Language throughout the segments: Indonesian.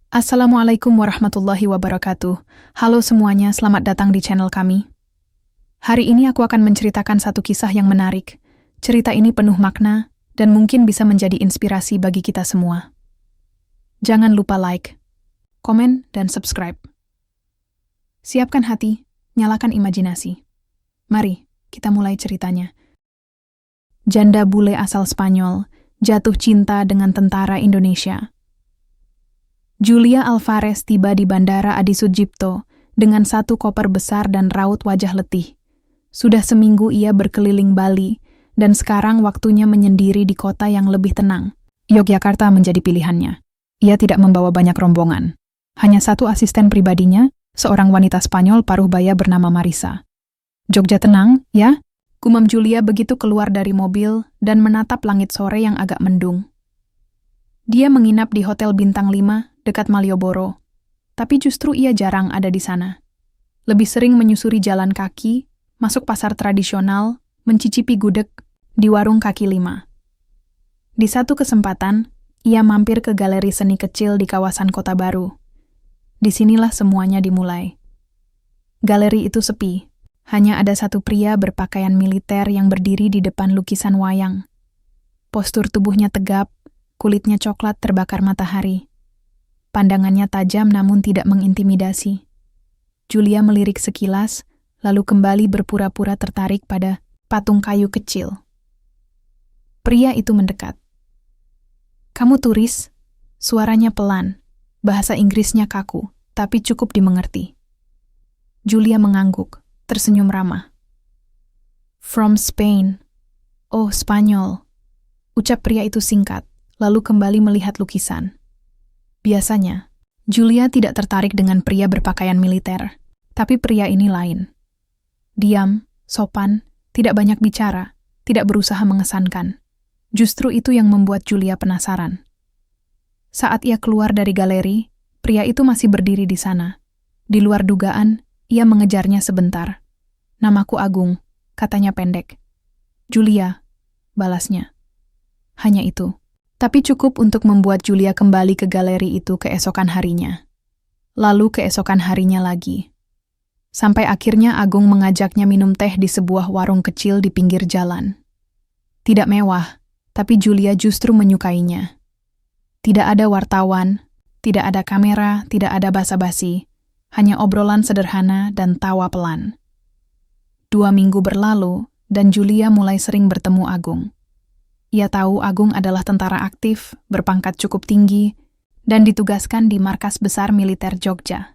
Assalamualaikum warahmatullahi wabarakatuh. Halo semuanya, selamat datang di channel kami. Hari ini aku akan menceritakan satu kisah yang menarik. Cerita ini penuh makna dan mungkin bisa menjadi inspirasi bagi kita semua. Jangan lupa like, komen, dan subscribe. Siapkan hati, nyalakan imajinasi. Mari, kita mulai ceritanya. Janda bule asal Spanyol jatuh cinta dengan tentara Indonesia. Julia Alvarez tiba di Bandara Adi Sucipto dengan satu koper besar dan raut wajah letih. Sudah seminggu ia berkeliling Bali, dan sekarang waktunya menyendiri di kota yang lebih tenang. Yogyakarta menjadi pilihannya. Ia tidak membawa banyak rombongan. Hanya satu asisten pribadinya, seorang wanita Spanyol paruh baya bernama Marisa. Jogja tenang, ya? Gumam Julia begitu keluar dari mobil dan menatap langit sore yang agak mendung. Dia menginap di Hotel Bintang 5 dekat Malioboro, tapi justru ia jarang ada di sana. Lebih sering menyusuri jalan kaki, masuk pasar tradisional, mencicipi gudeg di warung kaki lima. Di satu kesempatan, ia mampir ke galeri seni kecil di kawasan Kota Baru. Disinilah semuanya dimulai. Galeri itu sepi, hanya ada satu pria berpakaian militer yang berdiri di depan lukisan wayang. Postur tubuhnya tegap, kulitnya coklat terbakar matahari. Pandangannya tajam namun tidak mengintimidasi. Julia melirik sekilas, lalu kembali berpura-pura tertarik pada patung kayu kecil. Pria itu mendekat. "Kamu turis?" Suaranya pelan, bahasa Inggrisnya kaku, tapi cukup dimengerti. Julia mengangguk, tersenyum ramah. "From Spain." "Oh, Spanyol." Ucap pria itu singkat, lalu kembali melihat lukisan. Biasanya, Julia tidak tertarik dengan pria berpakaian militer, tapi pria ini lain. Diam, sopan, tidak banyak bicara, tidak berusaha mengesankan. Justru itu yang membuat Julia penasaran. Saat ia keluar dari galeri, pria itu masih berdiri di sana. Di luar dugaan, ia mengejarnya sebentar. "Namaku Agung," katanya pendek. "Julia," balasnya. Hanya itu. Tapi cukup untuk membuat Julia kembali ke galeri itu keesokan harinya. Lalu keesokan harinya lagi. Sampai akhirnya Agung mengajaknya minum teh di sebuah warung kecil di pinggir jalan. Tidak mewah, tapi Julia justru menyukainya. Tidak ada wartawan, tidak ada kamera, tidak ada basa-basi, hanya obrolan sederhana dan tawa pelan. 2 minggu berlalu, dan Julia mulai sering bertemu Agung. Ia tahu Agung adalah tentara aktif, berpangkat cukup tinggi, dan ditugaskan di markas besar militer Jogja.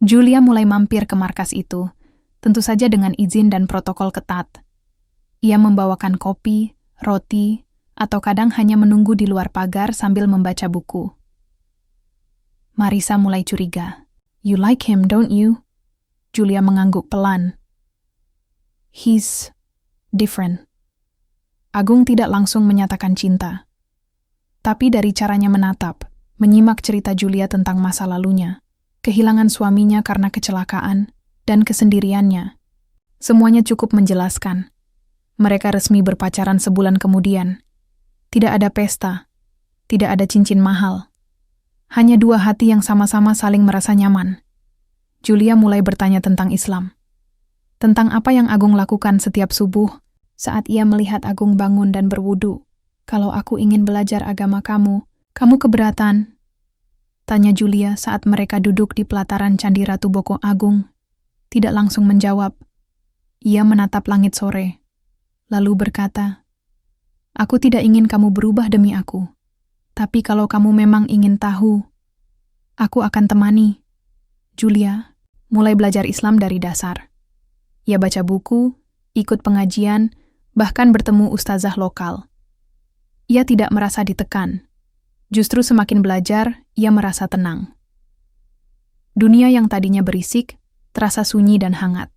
Julia mulai mampir ke markas itu, tentu saja dengan izin dan protokol ketat. Ia membawakan kopi, roti, atau kadang hanya menunggu di luar pagar sambil membaca buku. Marisa mulai curiga. "You like him, don't you?" Julia mengangguk pelan. "He's different." Agung tidak langsung menyatakan cinta. Tapi dari caranya menatap, menyimak cerita Julia tentang masa lalunya, kehilangan suaminya karena kecelakaan, dan kesendiriannya. Semuanya cukup menjelaskan. Mereka resmi berpacaran sebulan kemudian. Tidak ada pesta, tidak ada cincin mahal. Hanya 2 hati yang sama-sama saling merasa nyaman. Julia mulai bertanya tentang Islam. Tentang apa yang Agung lakukan setiap subuh, saat ia melihat Agung bangun dan berwudu. "Kalau aku ingin belajar agama kamu keberatan?" tanya Julia saat mereka duduk di pelataran Candi Ratu Boko Agung. Tidak langsung menjawab. Ia menatap langit sore, lalu berkata, "Aku tidak ingin kamu berubah demi aku. Tapi kalau kamu memang ingin tahu, aku akan temani." Julia mulai belajar Islam dari dasar. Ia baca buku, ikut pengajian, bahkan bertemu ustazah lokal. Ia tidak merasa ditekan. Justru semakin belajar, ia merasa tenang. Dunia yang tadinya berisik, terasa sunyi dan hangat.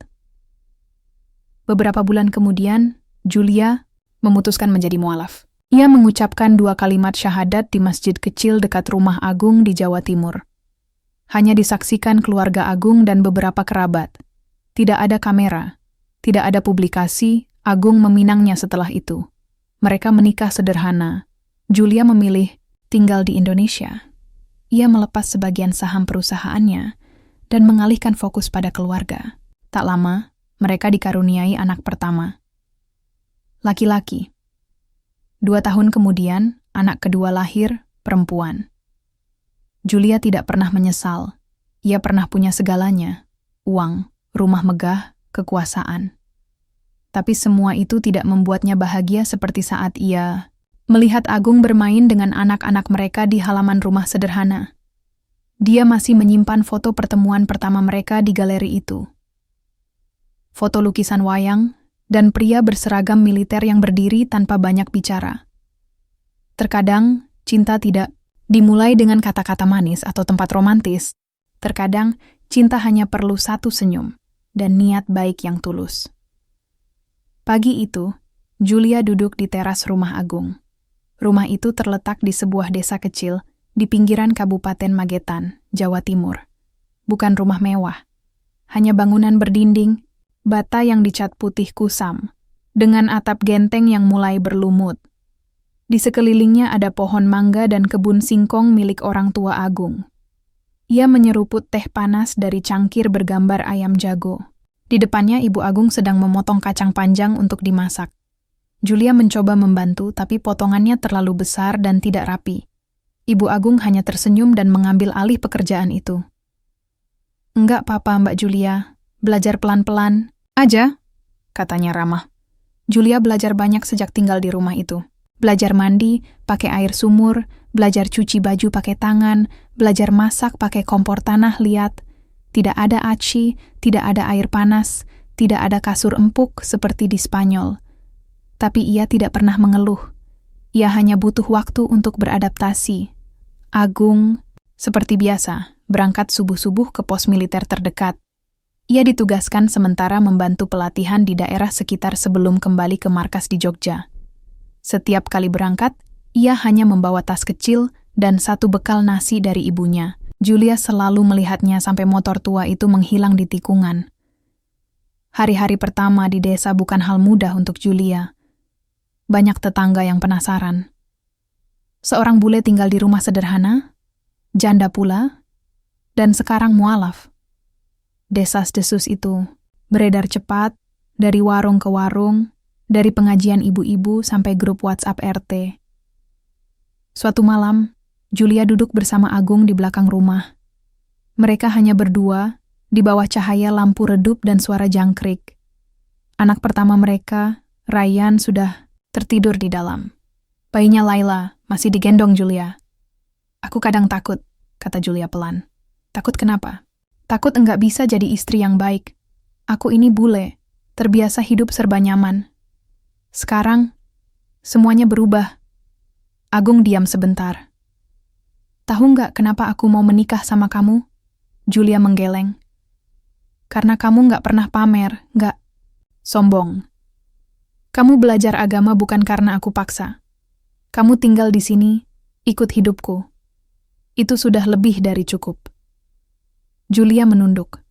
Beberapa bulan kemudian, Julia memutuskan menjadi mualaf. Ia mengucapkan 2 kalimat syahadat di masjid kecil dekat rumah Agung di Jawa Timur. Hanya disaksikan keluarga Agung dan beberapa kerabat. Tidak ada kamera, tidak ada publikasi. Agung meminangnya setelah itu. Mereka menikah sederhana. Julia memilih tinggal di Indonesia. Ia melepas sebagian saham perusahaannya dan mengalihkan fokus pada keluarga. Tak lama, mereka dikaruniai anak pertama. Laki-laki. 2 tahun kemudian, anak kedua lahir, perempuan. Julia tidak pernah menyesal. Ia pernah punya segalanya, uang, rumah megah, kekuasaan. Tapi semua itu tidak membuatnya bahagia seperti saat ia melihat Agung bermain dengan anak-anak mereka di halaman rumah sederhana. Dia masih menyimpan foto pertemuan pertama mereka di galeri itu. Foto lukisan wayang dan pria berseragam militer yang berdiri tanpa banyak bicara. Terkadang, cinta tidak dimulai dengan kata-kata manis atau tempat romantis. Terkadang, cinta hanya perlu satu senyum dan niat baik yang tulus. Pagi itu, Julia duduk di teras rumah Agung. Rumah itu terletak di sebuah desa kecil di pinggiran Kabupaten Magetan, Jawa Timur. Bukan rumah mewah, hanya bangunan berdinding, bata yang dicat putih kusam, dengan atap genteng yang mulai berlumut. Di sekelilingnya ada pohon mangga dan kebun singkong milik orang tua Agung. Ia menyeruput teh panas dari cangkir bergambar ayam jago. Di depannya Ibu Agung sedang memotong kacang panjang untuk dimasak. Julia mencoba membantu, tapi potongannya terlalu besar dan tidak rapi. Ibu Agung hanya tersenyum dan mengambil alih pekerjaan itu. "Enggak apa-apa, Mbak Julia. Belajar pelan-pelan aja," katanya ramah. Julia belajar banyak sejak tinggal di rumah itu. Belajar mandi pakai air sumur, belajar cuci baju pakai tangan, belajar masak pakai kompor tanah liat. Tidak ada aci, tidak ada air panas, tidak ada kasur empuk seperti di Spanyol. Tapi ia tidak pernah mengeluh. Ia hanya butuh waktu untuk beradaptasi. Agung, seperti biasa, berangkat subuh-subuh ke pos militer terdekat. Ia ditugaskan sementara membantu pelatihan di daerah sekitar sebelum kembali ke markas di Jogja. Setiap kali berangkat, ia hanya membawa tas kecil dan satu bekal nasi dari ibunya. Julia selalu melihatnya sampai motor tua itu menghilang di tikungan. Hari-hari pertama di desa bukan hal mudah untuk Julia. Banyak tetangga yang penasaran. Seorang bule tinggal di rumah sederhana, janda pula, dan sekarang mualaf. Desas-desus itu beredar cepat dari warung ke warung, dari pengajian ibu-ibu sampai grup WhatsApp RT. Suatu malam, Julia duduk bersama Agung di belakang rumah. Mereka hanya berdua, di bawah cahaya lampu redup dan suara jangkrik. Anak pertama mereka, Ryan, sudah tertidur di dalam. Bayinya Laila masih digendong Julia. "Aku kadang takut," kata Julia pelan. "Takut kenapa?" "Takut enggak bisa jadi istri yang baik. Aku ini bule, terbiasa hidup serba nyaman. Sekarang, semuanya berubah." Agung diam sebentar. "Tahu nggak kenapa aku mau menikah sama kamu?" Julia menggeleng. "Karena kamu nggak pernah pamer, nggak sombong. Kamu belajar agama bukan karena aku paksa. Kamu tinggal di sini, ikut hidupku. Itu sudah lebih dari cukup." Julia menunduk.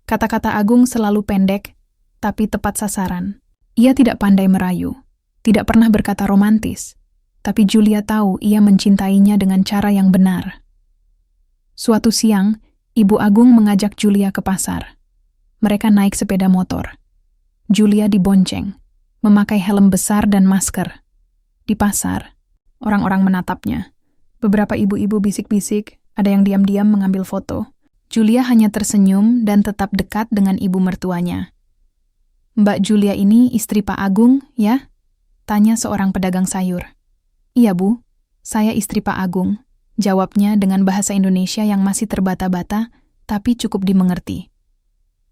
Kata-kata Agung selalu pendek, tapi tepat sasaran. Ia tidak pandai merayu, tidak pernah berkata romantis, tapi Julia tahu ia mencintainya dengan cara yang benar. Suatu siang, Ibu Agung mengajak Julia ke pasar. Mereka naik sepeda motor. Julia dibonceng, memakai helm besar dan masker. Di pasar, orang-orang menatapnya. Beberapa ibu-ibu bisik-bisik, ada yang diam-diam mengambil foto. Julia hanya tersenyum dan tetap dekat dengan ibu mertuanya. "Mbak Julia ini istri Pak Agung, ya?" tanya seorang pedagang sayur. "Iya, Bu. Saya istri Pak Agung," jawabnya dengan bahasa Indonesia yang masih terbata-bata, tapi cukup dimengerti.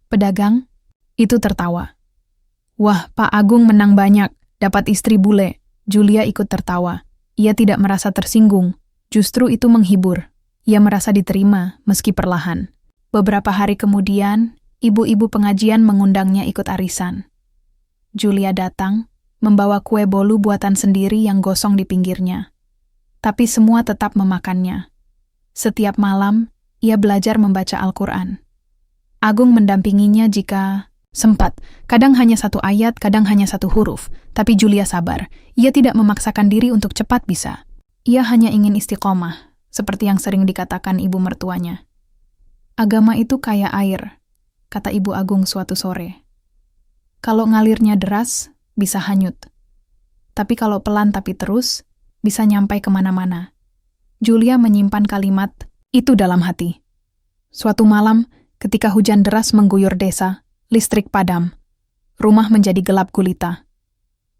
Pedagang itu tertawa. "Wah, Pak Agung menang banyak, dapat istri bule." Julia ikut tertawa. Ia tidak merasa tersinggung, justru itu menghibur. Ia merasa diterima, meski perlahan. Beberapa hari kemudian, ibu-ibu pengajian mengundangnya ikut arisan. Julia datang, membawa kue bolu buatan sendiri yang gosong di pinggirnya. Tapi semua tetap memakannya. Setiap malam, ia belajar membaca Al-Quran. Agung mendampinginya jika sempat. Kadang hanya satu ayat, kadang hanya satu huruf. Tapi Julia sabar. Ia tidak memaksakan diri untuk cepat bisa. Ia hanya ingin istiqomah. seperti yang sering dikatakan ibu mertuanya. Agama itu kayak air, kata Ibu Agung suatu sore. Kalau ngalirnya deras, bisa hanyut. Tapi kalau pelan tapi terus, bisa nyampai kemana-mana. Julia menyimpan kalimat itu dalam hati. Suatu malam, ketika hujan deras mengguyur desa, listrik padam. Rumah menjadi gelap gulita.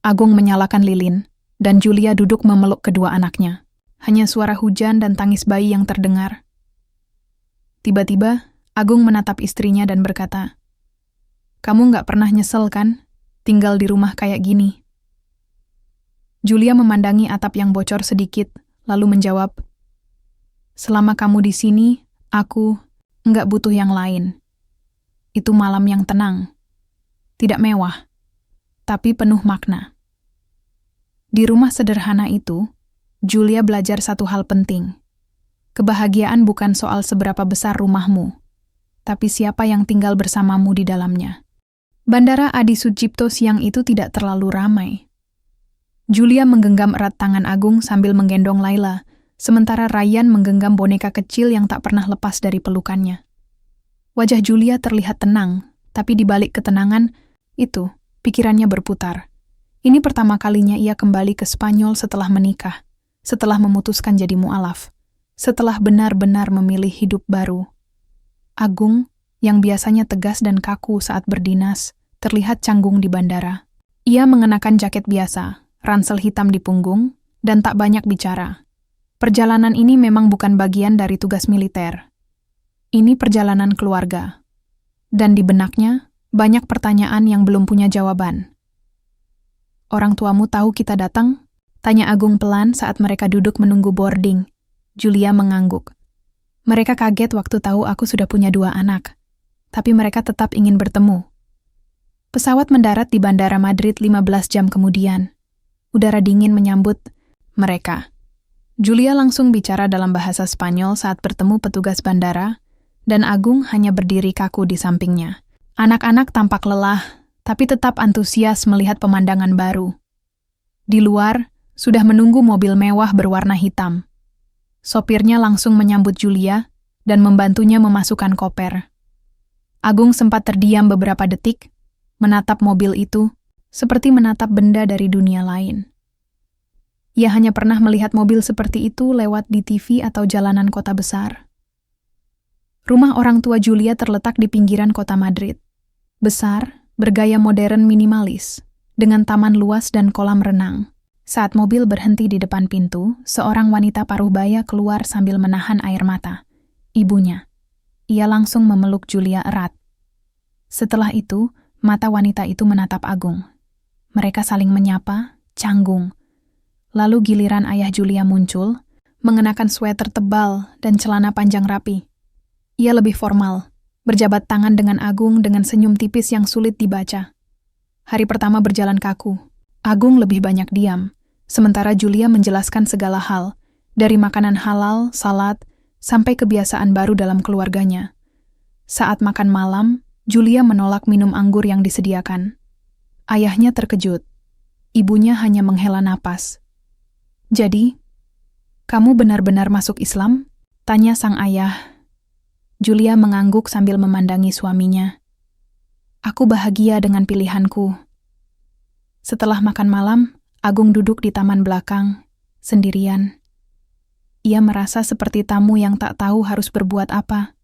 Agung menyalakan lilin, dan Julia duduk memeluk kedua anaknya. Hanya suara hujan dan tangis bayi yang terdengar. Tiba-tiba, Agung menatap istrinya dan berkata, "Kamu nggak pernah nyesel kan, tinggal di rumah kayak gini?" Julia memandangi atap yang bocor sedikit, lalu menjawab, "Selama kamu di sini, aku nggak butuh yang lain. Itu malam yang tenang. Tidak mewah, tapi penuh makna." Di rumah sederhana itu, Julia belajar satu hal penting. Kebahagiaan bukan soal seberapa besar rumahmu, tapi siapa yang tinggal bersamamu di dalamnya. Bandara Adi Sucipto siang itu tidak terlalu ramai. Julia menggenggam erat tangan Agung sambil menggendong Laila, sementara Ryan menggenggam boneka kecil yang tak pernah lepas dari pelukannya. Wajah Julia terlihat tenang, tapi di balik ketenangan itu, pikirannya berputar. Ini pertama kalinya ia kembali ke Spanyol setelah menikah, setelah memutuskan jadi mu'alaf, setelah benar-benar memilih hidup baru. Agung, yang biasanya tegas dan kaku saat berdinas, terlihat canggung di bandara. Ia mengenakan jaket biasa, ransel hitam di punggung, dan tak banyak bicara. Perjalanan ini memang bukan bagian dari tugas militer. Ini perjalanan keluarga. Dan di benaknya, banyak pertanyaan yang belum punya jawaban. "Orang tuamu tahu kita datang?" tanya Agung pelan saat mereka duduk menunggu boarding. Julia mengangguk. "Mereka kaget waktu tahu aku sudah punya 2 anak. Tapi mereka tetap ingin bertemu." Pesawat mendarat di Bandara Madrid 15 jam kemudian. Udara dingin menyambut mereka. Julia langsung bicara dalam bahasa Spanyol saat bertemu petugas bandara, dan Agung hanya berdiri kaku di sampingnya. Anak-anak tampak lelah, tapi tetap antusias melihat pemandangan baru. Di luar, sudah menunggu mobil mewah berwarna hitam. Sopirnya langsung menyambut Julia dan membantunya memasukkan koper. Agung sempat terdiam beberapa detik, menatap mobil itu, seperti menatap benda dari dunia lain. Ia hanya pernah melihat mobil seperti itu lewat di TV atau jalanan kota besar. Rumah orang tua Julia terletak di pinggiran kota Madrid. Besar, bergaya modern minimalis, dengan taman luas dan kolam renang. Saat mobil berhenti di depan pintu, seorang wanita paruh baya keluar sambil menahan air mata. Ibunya. Ia langsung memeluk Julia erat. Setelah itu, mata wanita itu menatap Agung. Mereka saling menyapa, canggung. Lalu giliran ayah Julia muncul, mengenakan sweater tebal dan celana panjang rapi. Ia lebih formal, berjabat tangan dengan Agung dengan senyum tipis yang sulit dibaca. Hari pertama berjalan kaku. Agung lebih banyak diam, sementara Julia menjelaskan segala hal, dari makanan halal, salad, sampai kebiasaan baru dalam keluarganya. Saat makan malam, Julia menolak minum anggur yang disediakan. Ayahnya terkejut. Ibunya hanya menghela napas. "Jadi, kamu benar-benar masuk Islam?" tanya sang ayah. Julia mengangguk sambil memandangi suaminya. "Aku bahagia dengan pilihanku." Setelah makan malam, Agung duduk di taman belakang, sendirian. Ia merasa seperti tamu yang tak tahu harus berbuat apa.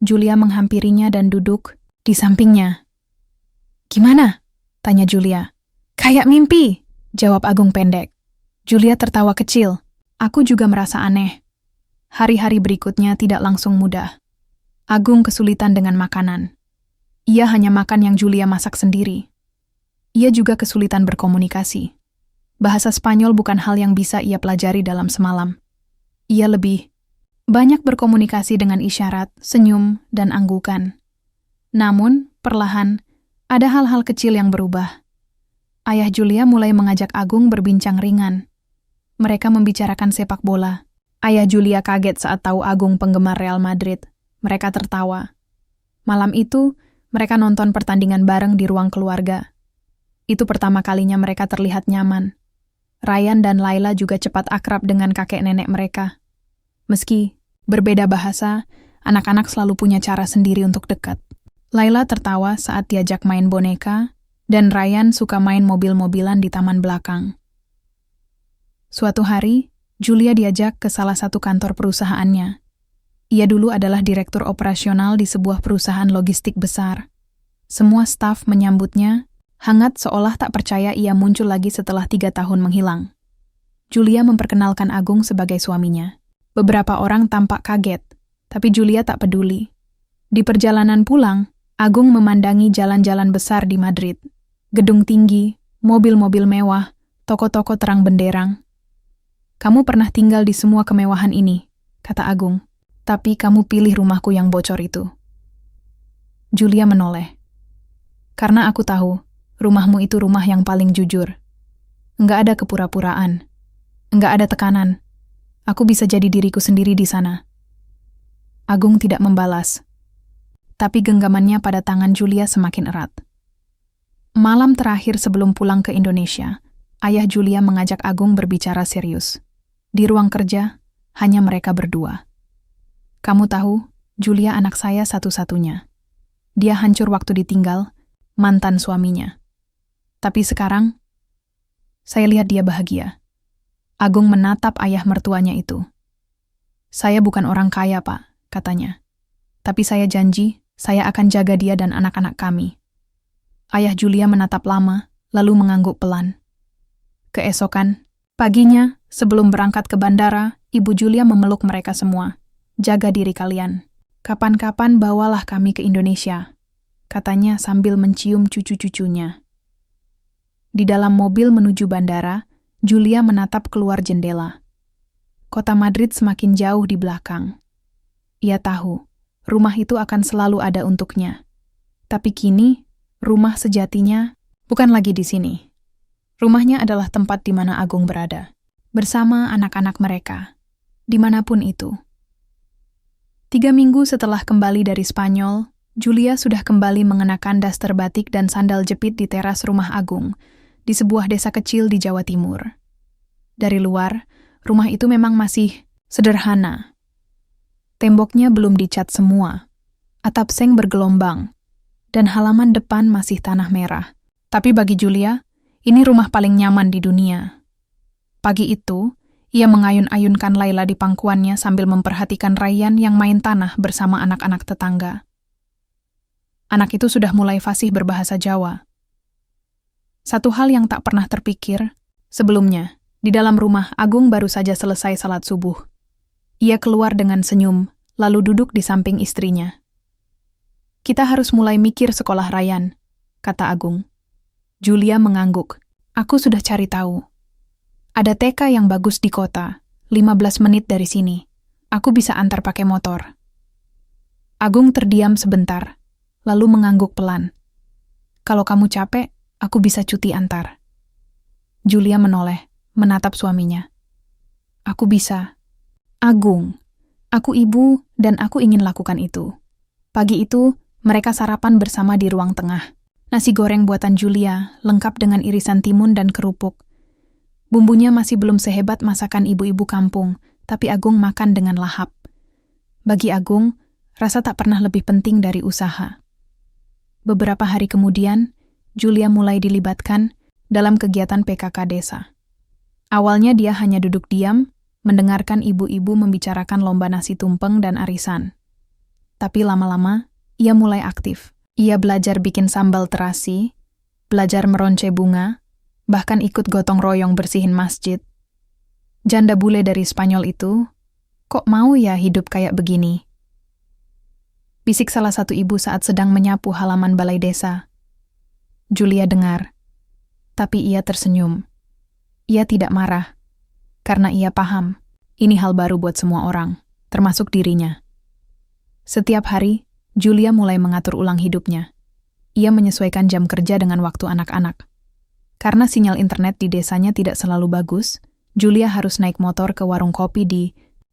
Julia menghampirinya dan duduk di sampingnya. "Gimana?" tanya Julia. "Kayak mimpi," jawab Agung pendek. Julia tertawa kecil. "Aku juga merasa aneh." Hari-hari berikutnya tidak langsung mudah. Agung kesulitan dengan makanan. Ia hanya makan yang Julia masak sendiri. Ia juga kesulitan berkomunikasi. Bahasa Spanyol bukan hal yang bisa ia pelajari dalam semalam. Ia lebih banyak berkomunikasi dengan isyarat, senyum, dan anggukan. Namun, perlahan, ada hal-hal kecil yang berubah. Ayah Julia mulai mengajak Agung berbincang ringan. Mereka membicarakan sepak bola. Ayah Julia kaget saat tahu Agung penggemar Real Madrid. Mereka tertawa. Malam itu, mereka nonton pertandingan bareng di ruang keluarga. Itu pertama kalinya mereka terlihat nyaman. Ryan dan Laila juga cepat akrab dengan kakek nenek mereka. Meski berbeda bahasa, anak-anak selalu punya cara sendiri untuk dekat. Laila tertawa saat diajak main boneka, dan Ryan suka main mobil-mobilan di taman belakang. Suatu hari, Julia diajak ke salah satu kantor perusahaannya. Ia dulu adalah direktur operasional di sebuah perusahaan logistik besar. Semua staf menyambutnya, hangat seolah tak percaya ia muncul lagi setelah 3 tahun menghilang. Julia memperkenalkan Agung sebagai suaminya. Beberapa orang tampak kaget, tapi Julia tak peduli. Di perjalanan pulang, Agung memandangi jalan-jalan besar di Madrid. Gedung tinggi, mobil-mobil mewah, toko-toko terang benderang. "Kamu pernah tinggal di semua kemewahan ini," kata Agung. "Tapi kamu pilih rumahku yang bocor itu." Julia menoleh. "Karena aku tahu, rumahmu itu rumah yang paling jujur. Enggak ada kepura-puraan. Enggak ada tekanan. Aku bisa jadi diriku sendiri di sana." Agung tidak membalas. Tapi genggamannya pada tangan Julia semakin erat. Malam terakhir sebelum pulang ke Indonesia, ayah Julia mengajak Agung berbicara serius. Di ruang kerja, hanya mereka berdua. "Kamu tahu, Julia anak saya satu-satunya. Dia hancur waktu ditinggal, mantan suaminya. Tapi sekarang, saya lihat dia bahagia." Agung menatap ayah mertuanya itu. "Saya bukan orang kaya, Pak," katanya. "Tapi saya janji, saya akan jaga dia dan anak-anak kami." Ayah Julia menatap lama, lalu mengangguk pelan. Keesokan, paginya, sebelum berangkat ke bandara, Ibu Julia memeluk mereka semua. "Jaga diri kalian. Kapan-kapan bawalah kami ke Indonesia," katanya sambil mencium cucu-cucunya. Di dalam mobil menuju bandara, Julia menatap keluar jendela. Kota Madrid semakin jauh di belakang. Ia tahu, rumah itu akan selalu ada untuknya. Tapi kini, rumah sejatinya bukan lagi di sini. Rumahnya adalah tempat di mana Agung berada, bersama anak-anak mereka, dimanapun itu. 3 minggu setelah kembali dari Spanyol, Julia sudah kembali mengenakan daster batik dan sandal jepit di teras rumah Agung, di sebuah desa kecil di Jawa Timur. Dari luar, rumah itu memang masih sederhana. Temboknya belum dicat semua, atap seng bergelombang, dan halaman depan masih tanah merah. Tapi bagi Julia, ini rumah paling nyaman di dunia. Pagi itu, ia mengayun-ayunkan Laila di pangkuannya sambil memperhatikan Ryan yang main tanah bersama anak-anak tetangga. Anak itu sudah mulai fasih berbahasa Jawa. Satu hal yang tak pernah terpikir, sebelumnya, di dalam rumah Agung baru saja selesai salat subuh. Ia keluar dengan senyum, lalu duduk di samping istrinya. "Kita harus mulai mikir sekolah Ryan," kata Agung. Julia mengangguk. "Aku sudah cari tahu. Ada TK yang bagus di kota, 15 menit dari sini. Aku bisa antar pakai motor." Agung terdiam sebentar, lalu mengangguk pelan. "Kalau kamu capek, aku bisa cuti antar." Julia menoleh, menatap suaminya. "Aku bisa. Agung, aku ibu dan aku ingin lakukan itu." Pagi itu, mereka sarapan bersama di ruang tengah. Nasi goreng buatan Julia, lengkap dengan irisan timun dan kerupuk. Bumbunya masih belum sehebat masakan ibu-ibu kampung, tapi Agung makan dengan lahap. Bagi Agung, rasa tak pernah lebih penting dari usaha. Beberapa hari kemudian, Julia mulai dilibatkan dalam kegiatan PKK desa. Awalnya dia hanya duduk diam, mendengarkan ibu-ibu membicarakan lomba nasi tumpeng dan arisan. Tapi lama-lama, ia mulai aktif. Ia belajar bikin sambal terasi, belajar meronce bunga, bahkan ikut gotong royong bersihin masjid. Janda bule dari Spanyol itu, "Kok mau ya hidup kayak begini?" Bisik salah satu ibu saat sedang menyapu halaman balai desa. Julia dengar, tapi ia tersenyum. Ia tidak marah, karena ia paham, ini hal baru buat semua orang, termasuk dirinya. Setiap hari, Julia mulai mengatur ulang hidupnya. Ia menyesuaikan jam kerja dengan waktu anak-anak. Karena sinyal internet di desanya tidak selalu bagus, Julia harus naik motor ke warung kopi di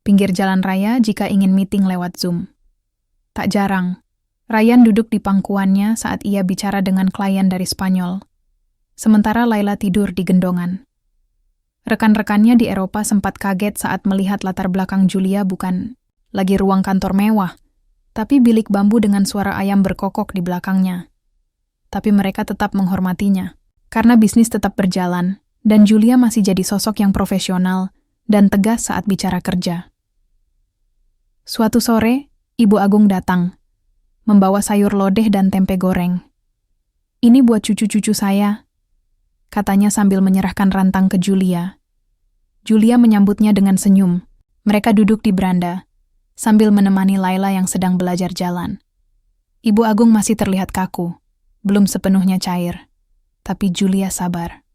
pinggir jalan raya jika ingin meeting lewat Zoom. Tak jarang, Ryan duduk di pangkuannya saat ia bicara dengan klien dari Spanyol. Sementara Laila tidur di gendongan. Rekan-rekannya di Eropa sempat kaget saat melihat latar belakang Julia bukan lagi ruang kantor mewah, tapi bilik bambu dengan suara ayam berkokok di belakangnya. Tapi mereka tetap menghormatinya, karena bisnis tetap berjalan, dan Julia masih jadi sosok yang profesional dan tegas saat bicara kerja. Suatu sore, Ibu Agung datang, membawa sayur lodeh dan tempe goreng. "Ini buat cucu-cucu saya," katanya sambil menyerahkan rantang ke Julia. Julia menyambutnya dengan senyum. Mereka duduk di beranda, sambil menemani Laila yang sedang belajar jalan. Ibu Agung masih terlihat kaku, belum sepenuhnya cair. Tapi Julia sabar.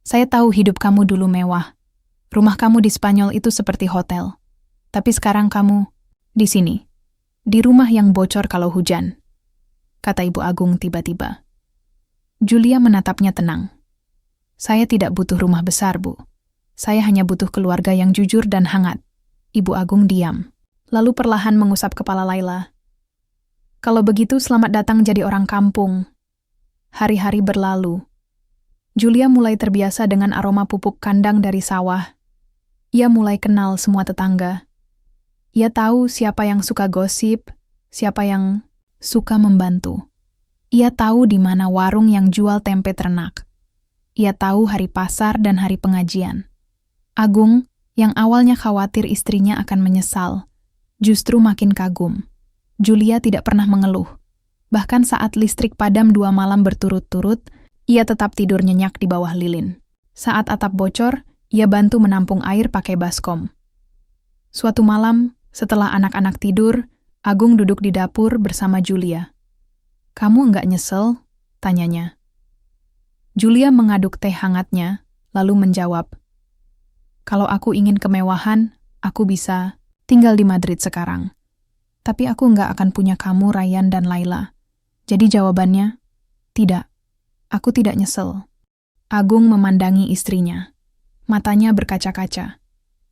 "Saya tahu hidup kamu dulu mewah. Rumah kamu di Spanyol itu seperti hotel. Tapi sekarang kamu di sini, di rumah yang bocor kalau hujan," kata Ibu Agung tiba-tiba. Julia menatapnya tenang. "Saya tidak butuh rumah besar, Bu. Saya hanya butuh keluarga yang jujur dan hangat." Ibu Agung diam, lalu perlahan mengusap kepala Laila. "Kalau begitu selamat datang jadi orang kampung." Hari-hari berlalu. Julia mulai terbiasa dengan aroma pupuk kandang dari sawah. Ia mulai kenal semua tetangga. Ia tahu siapa yang suka gosip, siapa yang suka membantu. Ia tahu di mana warung yang jual tempe ternak. Ia tahu hari pasar dan hari pengajian. Agung, yang awalnya khawatir istrinya akan menyesal, justru makin kagum. Julia tidak pernah mengeluh. Bahkan saat listrik padam 2 malam berturut-turut, ia tetap tidur nyenyak di bawah lilin. Saat atap bocor, ia bantu menampung air pakai baskom. Suatu malam, setelah anak-anak tidur, Agung duduk di dapur bersama Julia. "Kamu enggak nyesel?" tanyanya. Julia mengaduk teh hangatnya, lalu menjawab, "Kalau aku ingin kemewahan, aku bisa tinggal di Madrid sekarang. Tapi aku enggak akan punya kamu, Ryan dan Laila. Jadi jawabannya, tidak. Aku tidak nyesel." Agung memandangi istrinya. Matanya berkaca-kaca.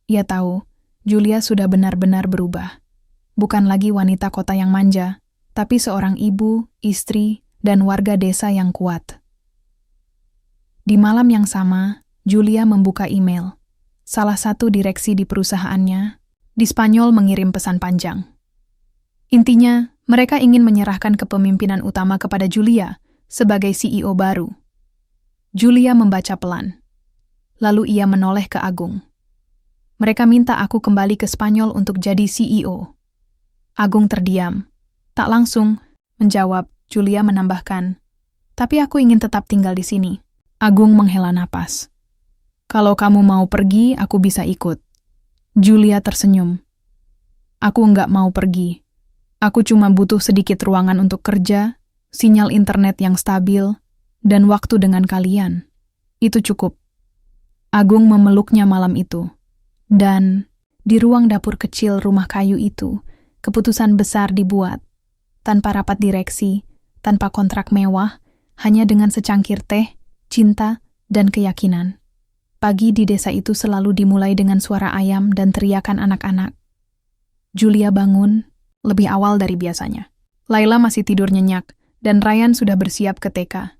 Ia tahu, Julia sudah benar-benar berubah. Bukan lagi wanita kota yang manja, tapi seorang ibu, istri, dan warga desa yang kuat. Di malam yang sama, Julia membuka email. Salah satu direksi di perusahaannya, di Spanyol mengirim pesan panjang. Intinya, mereka ingin menyerahkan kepemimpinan utama kepada Julia sebagai CEO baru. Julia membaca pelan. Lalu ia menoleh ke Agung. "Mereka minta aku kembali ke Spanyol untuk jadi CEO." Agung terdiam. Tak langsung menjawab, Julia menambahkan, "Tapi aku ingin tetap tinggal di sini." Agung menghela napas. "Kalau kamu mau pergi, aku bisa ikut." Julia tersenyum. "Aku enggak mau pergi. Aku cuma butuh sedikit ruangan untuk kerja, sinyal internet yang stabil, dan waktu dengan kalian. Itu cukup." Agung memeluknya malam itu. Dan di ruang dapur kecil rumah kayu itu, keputusan besar dibuat. Tanpa rapat direksi, tanpa kontrak mewah, hanya dengan secangkir teh, cinta, dan keyakinan. Pagi di desa itu selalu dimulai dengan suara ayam dan teriakan anak-anak. Julia bangun lebih awal dari biasanya. Laila masih tidur nyenyak, dan Ryan sudah bersiap ke TK.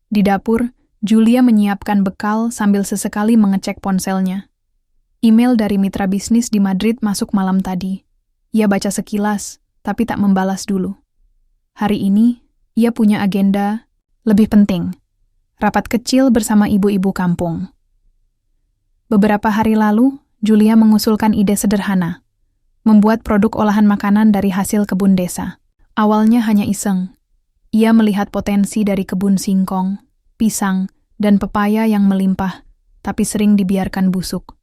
Di dapur, Julia menyiapkan bekal sambil sesekali mengecek ponselnya. Email dari mitra bisnis di Madrid masuk malam tadi. Ia baca sekilas, tapi tak membalas dulu. Hari ini, ia punya agenda lebih penting. Rapat kecil bersama ibu-ibu kampung. Beberapa hari lalu, Julia mengusulkan ide sederhana. Membuat produk olahan makanan dari hasil kebun desa. Awalnya hanya iseng. Ia melihat potensi dari kebun singkong, pisang, dan pepaya yang melimpah, tapi sering dibiarkan busuk.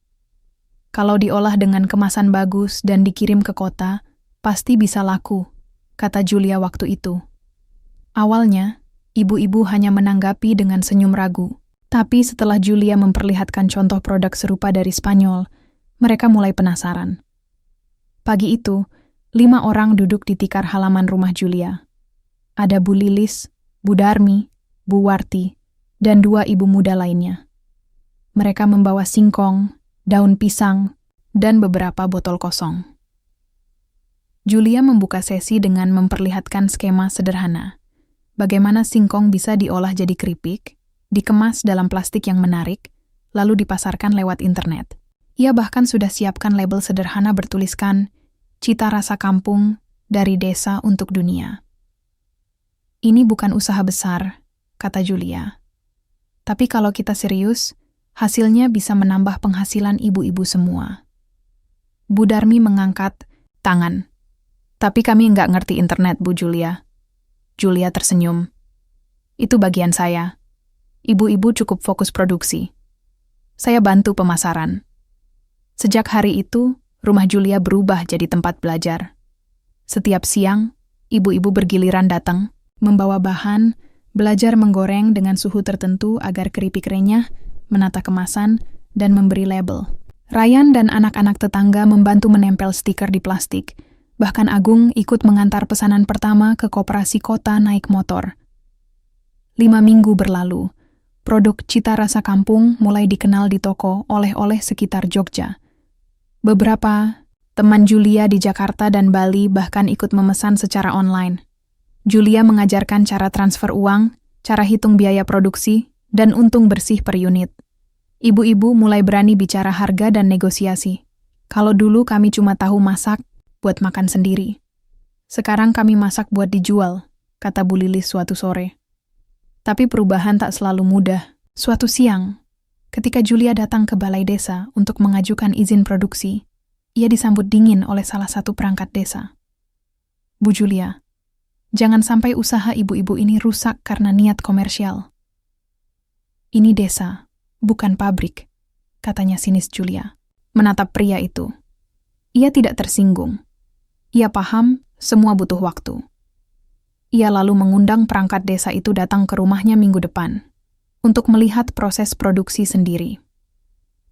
Kalau diolah dengan kemasan bagus dan dikirim ke kota, pasti bisa laku, kata Julia waktu itu. Awalnya, ibu-ibu hanya menanggapi dengan senyum ragu. Tapi setelah Julia memperlihatkan contoh produk serupa dari Spanyol, mereka mulai penasaran. Pagi itu, 5 orang duduk di tikar halaman rumah Julia. Ada Bu Lilis, Bu Darmi, Bu Warti, dan 2 ibu muda lainnya. Mereka membawa singkong, daun pisang, dan beberapa botol kosong. Julia membuka sesi dengan memperlihatkan skema sederhana. Bagaimana singkong bisa diolah jadi keripik, dikemas dalam plastik yang menarik, lalu dipasarkan lewat internet. Ia bahkan sudah siapkan label sederhana bertuliskan, "Cita Rasa Kampung dari Desa untuk Dunia." Ini bukan usaha besar, kata Julia. Tapi kalau kita serius, hasilnya bisa menambah penghasilan ibu-ibu semua. Bu Darmi mengangkat tangan. Tapi kami nggak ngerti internet, Bu Julia. Julia tersenyum. Itu bagian saya. Ibu-ibu cukup fokus produksi. Saya bantu pemasaran. Sejak hari itu, rumah Julia berubah jadi tempat belajar. Setiap siang, ibu-ibu bergiliran datang, membawa bahan, belajar menggoreng dengan suhu tertentu agar keripik renyah, menata kemasan, dan memberi label. Ryan dan anak-anak tetangga membantu menempel stiker di plastik. Bahkan Agung ikut mengantar pesanan pertama ke koperasi kota naik motor. 5 minggu berlalu, produk Cita Rasa Kampung mulai dikenal di toko oleh-oleh sekitar Jogja. Beberapa teman Julia di Jakarta dan Bali bahkan ikut memesan secara online. Julia mengajarkan cara transfer uang, cara hitung biaya produksi, dan untung bersih per unit. Ibu-ibu mulai berani bicara harga dan negosiasi. Kalau dulu kami cuma tahu masak buat makan sendiri. Sekarang kami masak buat dijual, kata Bu Lilis suatu sore. Tapi perubahan tak selalu mudah. Suatu siang, ketika Julia datang ke balai desa untuk mengajukan izin produksi, ia disambut dingin oleh salah satu perangkat desa. Bu Julia, jangan sampai usaha ibu-ibu ini rusak karena niat komersial. Ini desa, bukan pabrik, katanya sinis Julia, menatap pria itu. Ia tidak tersinggung. Ia paham semua butuh waktu. Ia lalu mengundang perangkat desa itu datang ke rumahnya minggu depan untuk melihat proses produksi sendiri.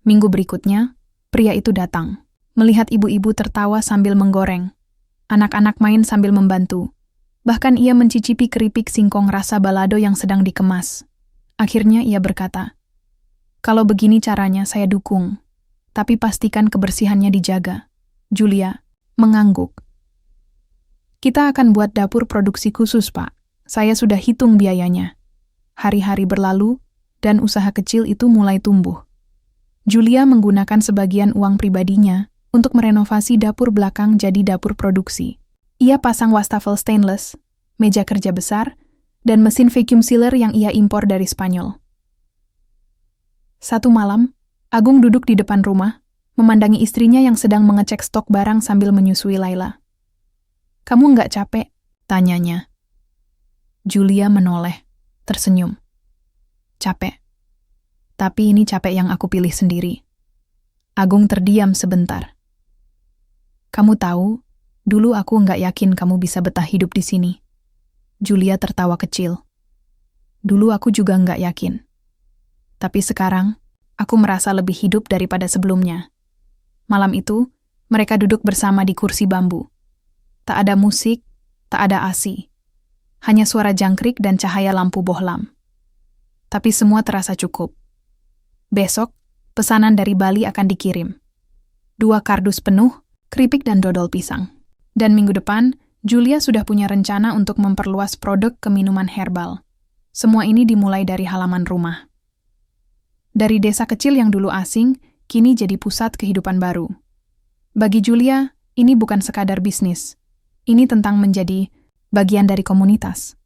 Minggu berikutnya, pria itu datang, melihat ibu-ibu tertawa sambil menggoreng. Anak-anak main sambil membantu. Bahkan ia mencicipi keripik singkong rasa balado yang sedang dikemas. Akhirnya ia berkata, "Kalau begini caranya saya dukung, tapi pastikan kebersihannya dijaga." Julia mengangguk. "Kita akan buat dapur produksi khusus, Pak. Saya sudah hitung biayanya." Hari-hari berlalu, dan usaha kecil itu mulai tumbuh. Julia menggunakan sebagian uang pribadinya untuk merenovasi dapur belakang jadi dapur produksi. Ia pasang wastafel stainless, meja kerja besar, dan mesin vacuum sealer yang ia impor dari Spanyol. Satu malam, Agung duduk di depan rumah, memandangi istrinya yang sedang mengecek stok barang sambil menyusui Laila. "Kamu nggak capek?" tanyanya. Julia menoleh, tersenyum. "Capek. Tapi ini capek yang aku pilih sendiri." Agung terdiam sebentar. "Kamu tahu, dulu aku nggak yakin kamu bisa betah hidup di sini." Julia tertawa kecil. "Dulu aku juga nggak yakin. Tapi sekarang, aku merasa lebih hidup daripada sebelumnya." Malam itu, mereka duduk bersama di kursi bambu. Tak ada musik, tak ada ASI. Hanya suara jangkrik dan cahaya lampu bohlam. Tapi semua terasa cukup. Besok, pesanan dari Bali akan dikirim. 2 kardus penuh, keripik dan dodol pisang. Dan minggu depan, Julia sudah punya rencana untuk memperluas produk ke minuman herbal. Semua ini dimulai dari halaman rumah. Dari desa kecil yang dulu asing, kini jadi pusat kehidupan baru. Bagi Julia, ini bukan sekadar bisnis. Ini tentang menjadi bagian dari komunitas.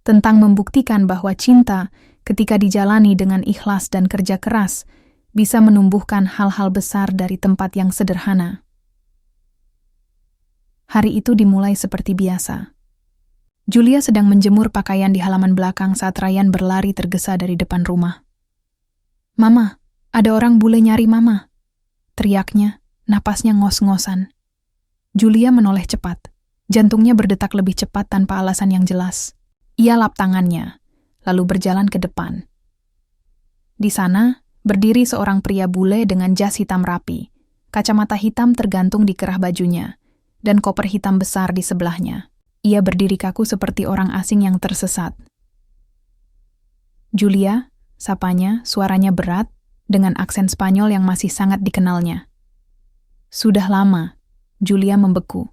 Tentang membuktikan bahwa cinta, ketika dijalani dengan ikhlas dan kerja keras, bisa menumbuhkan hal-hal besar dari tempat yang sederhana. Hari itu dimulai seperti biasa. Julia sedang menjemur pakaian di halaman belakang saat Ryan berlari tergesa dari depan rumah. "Mama, ada orang bule nyari Mama," teriaknya, napasnya ngos-ngosan. Julia menoleh cepat. Jantungnya berdetak lebih cepat tanpa alasan yang jelas. Ia lap tangannya, lalu berjalan ke depan. Di sana, berdiri seorang pria bule dengan jas hitam rapi, kacamata hitam tergantung di kerah bajunya, dan koper hitam besar di sebelahnya. Ia berdiri kaku seperti orang asing yang tersesat. "Julia," sapanya, suaranya berat, dengan aksen Spanyol yang masih sangat dikenalnya. Sudah lama, Julia membeku.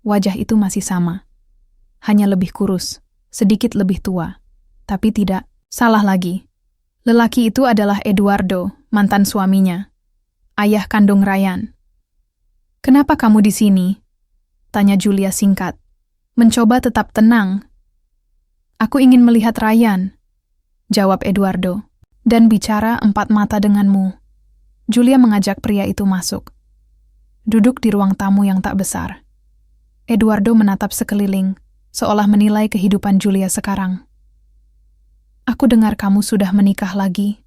Wajah itu masih sama. Hanya lebih kurus, sedikit lebih tua. Tapi tidak, salah lagi. Lelaki itu adalah Eduardo, mantan suaminya, ayah kandung Ryan. "Kenapa kamu di sini?" tanya Julia singkat, mencoba tetap tenang. "Aku ingin melihat Ryan," jawab Eduardo, "dan bicara empat mata denganmu." Julia mengajak pria itu masuk. Duduk di ruang tamu yang tak besar. Eduardo menatap sekeliling, seolah menilai kehidupan Julia sekarang. "Aku dengar kamu sudah menikah lagi,"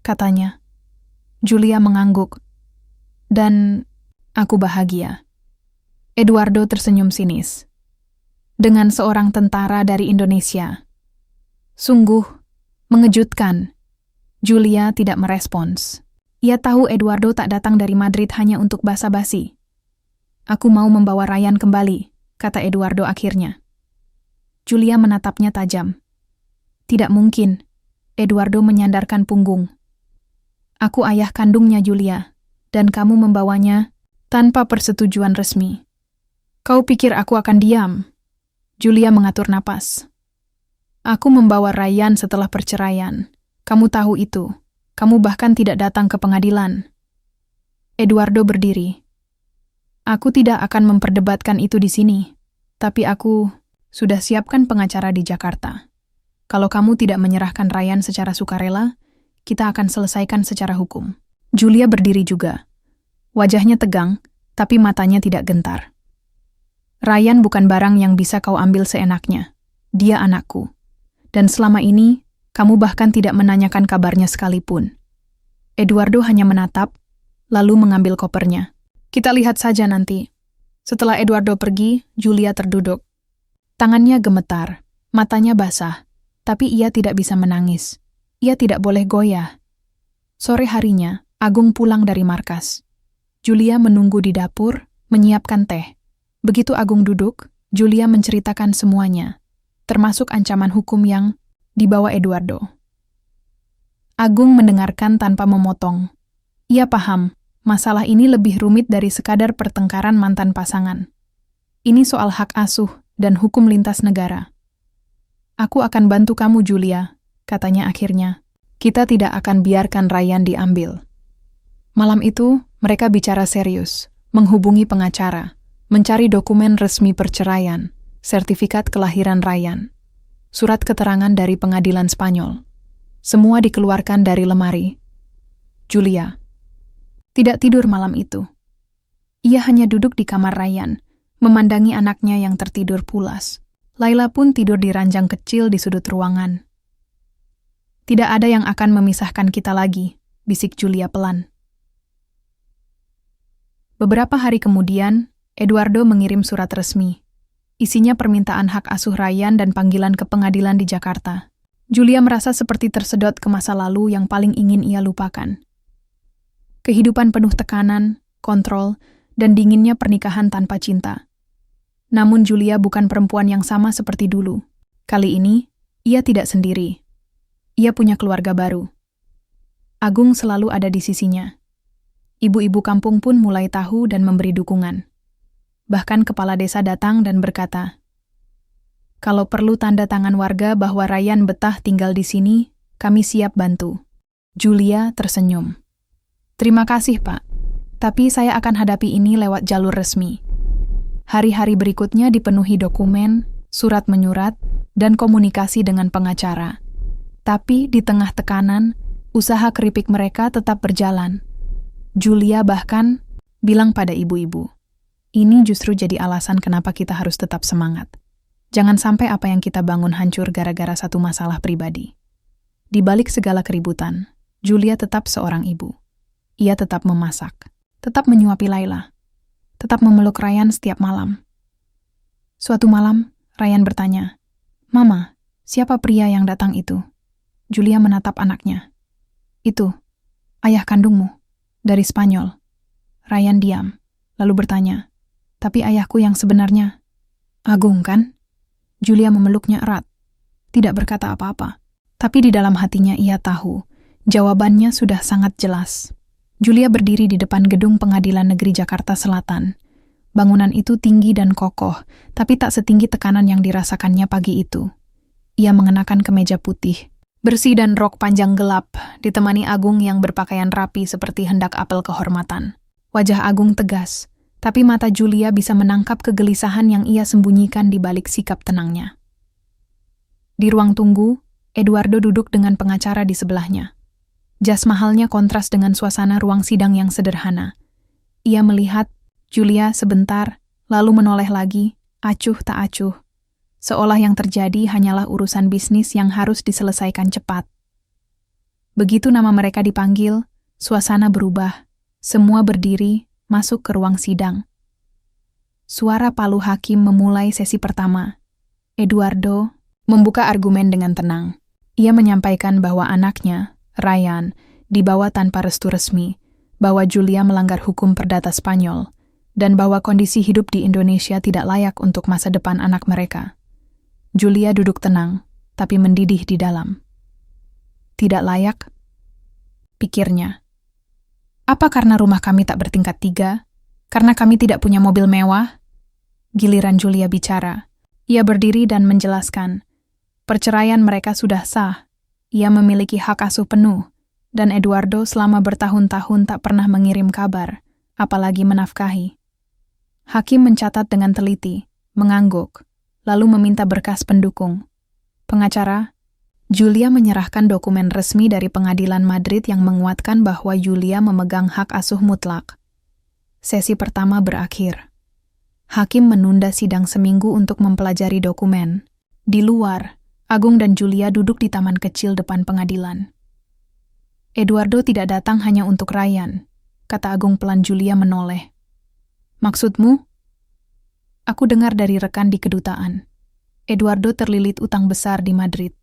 katanya. Julia mengangguk. "Dan aku bahagia." Eduardo tersenyum sinis. "Dengan seorang tentara dari Indonesia." Sungguh mengejutkan. Julia tidak merespons. Ia tahu Eduardo tak datang dari Madrid hanya untuk basa-basi. "Aku mau membawa Ryan kembali," kata Eduardo akhirnya. Julia menatapnya tajam. "Tidak mungkin." Eduardo menyandarkan punggung. "Aku ayah kandungnya Julia, dan kamu membawanya tanpa persetujuan resmi." "Kau pikir aku akan diam?" Julia mengatur napas. "Aku membawa Ryan setelah perceraian. Kamu tahu itu. Kamu bahkan tidak datang ke pengadilan." Eduardo berdiri. "Aku tidak akan memperdebatkan itu di sini, tapi aku sudah siapkan pengacara di Jakarta. Kalau kamu tidak menyerahkan Ryan secara sukarela, kita akan selesaikan secara hukum." Julia berdiri juga. Wajahnya tegang, tapi matanya tidak gentar. "Ryan bukan barang yang bisa kau ambil seenaknya. Dia anakku. Dan selama ini, kamu bahkan tidak menanyakan kabarnya sekalipun." Eduardo hanya menatap, lalu mengambil kopernya. "Kita lihat saja nanti." Setelah Eduardo pergi, Julia terduduk. Tangannya gemetar, matanya basah, tapi ia tidak bisa menangis. Ia tidak boleh goyah. Sore harinya, Agung pulang dari markas. Julia menunggu di dapur, menyiapkan teh. Begitu Agung duduk, Julia menceritakan semuanya, termasuk ancaman hukum yang dibawa Eduardo. Agung mendengarkan tanpa memotong. Ia paham, masalah ini lebih rumit dari sekadar pertengkaran mantan pasangan. Ini soal hak asuh dan hukum lintas negara. "Aku akan bantu kamu, Julia," katanya akhirnya. "Kita tidak akan biarkan Ryan diambil." Malam itu, mereka bicara serius, menghubungi pengacara, mencari dokumen resmi perceraian, sertifikat kelahiran Ryan, surat keterangan dari pengadilan Spanyol. Semua dikeluarkan dari lemari. Julia tidak tidur malam itu. Ia hanya duduk di kamar Ryan, memandangi anaknya yang tertidur pulas. Laila pun tidur di ranjang kecil di sudut ruangan. "Tidak ada yang akan memisahkan kita lagi," bisik Julia pelan. Beberapa hari kemudian, Eduardo mengirim surat resmi. Isinya permintaan hak asuh Ryan dan panggilan ke pengadilan di Jakarta. Julia merasa seperti tersedot ke masa lalu yang paling ingin ia lupakan. Kehidupan penuh tekanan, kontrol, dan dinginnya pernikahan tanpa cinta. Namun Julia bukan perempuan yang sama seperti dulu. Kali ini, ia tidak sendiri. Ia punya keluarga baru. Agung selalu ada di sisinya. Ibu-ibu kampung pun mulai tahu dan memberi dukungan. Bahkan kepala desa datang dan berkata, "Kalau perlu tanda tangan warga bahwa Ryan betah tinggal di sini, kami siap bantu." Julia tersenyum. "Terima kasih, Pak. Tapi saya akan hadapi ini lewat jalur resmi." Hari-hari berikutnya dipenuhi dokumen, surat menyurat, dan komunikasi dengan pengacara. Tapi di tengah tekanan, usaha keripik mereka tetap berjalan. Julia bahkan bilang pada ibu-ibu, "Ini justru jadi alasan kenapa kita harus tetap semangat. Jangan sampai apa yang kita bangun hancur gara-gara satu masalah pribadi." Di balik segala keributan, Julia tetap seorang ibu. Ia tetap memasak, tetap menyuapi Laila, tetap memeluk Ryan setiap malam. Suatu malam, Ryan bertanya, "Mama, siapa pria yang datang itu?" Julia menatap anaknya. "Itu, ayah kandungmu, dari Spanyol." Ryan diam, lalu bertanya, "Tapi ayahku yang sebenarnya?" "Agung, kan?" Julia memeluknya erat, tidak berkata apa-apa. Tapi di dalam hatinya ia tahu, jawabannya sudah sangat jelas. Julia berdiri di depan gedung Pengadilan Negeri Jakarta Selatan. Bangunan itu tinggi dan kokoh, tapi tak setinggi tekanan yang dirasakannya pagi itu. Ia mengenakan kemeja putih, bersih dan rok panjang gelap, ditemani Agung yang berpakaian rapi seperti hendak apel kehormatan. Wajah Agung tegas, tapi mata Julia bisa menangkap kegelisahan yang ia sembunyikan di balik sikap tenangnya. Di ruang tunggu, Eduardo duduk dengan pengacara di sebelahnya. Jas mahalnya kontras dengan suasana ruang sidang yang sederhana. Ia melihat Julia sebentar, lalu menoleh lagi, acuh tak acuh. Seolah yang terjadi hanyalah urusan bisnis yang harus diselesaikan cepat. Begitu nama mereka dipanggil, suasana berubah. Semua berdiri, masuk ke ruang sidang. Suara palu hakim memulai sesi pertama. Eduardo membuka argumen dengan tenang. Ia menyampaikan bahwa anaknya, Ryan, dibawa tanpa restu resmi, bahwa Julia melanggar hukum perdata Spanyol, dan bahwa kondisi hidup di Indonesia tidak layak untuk masa depan anak mereka. Julia duduk tenang, tapi mendidih di dalam. Tidak layak? Pikirnya. Apa karena rumah kami tak bertingkat 3? Karena kami tidak punya mobil mewah? Giliran Julia bicara. Ia berdiri dan menjelaskan. Perceraian mereka sudah sah. Ia memiliki hak asuh penuh, dan Eduardo selama bertahun-tahun tak pernah mengirim kabar, apalagi menafkahi. Hakim mencatat dengan teliti, mengangguk, lalu meminta berkas pendukung. Pengacara, Julia menyerahkan dokumen resmi dari Pengadilan Madrid yang menguatkan bahwa Julia memegang hak asuh mutlak. Sesi pertama berakhir. Hakim menunda sidang seminggu untuk mempelajari dokumen. Di luar, Agung dan Julia duduk di taman kecil depan pengadilan. Eduardo tidak datang hanya untuk Ryan, kata Agung pelan. Julia menoleh. Maksudmu? Aku dengar dari rekan di kedutaan. Eduardo terlilit utang besar di Madrid.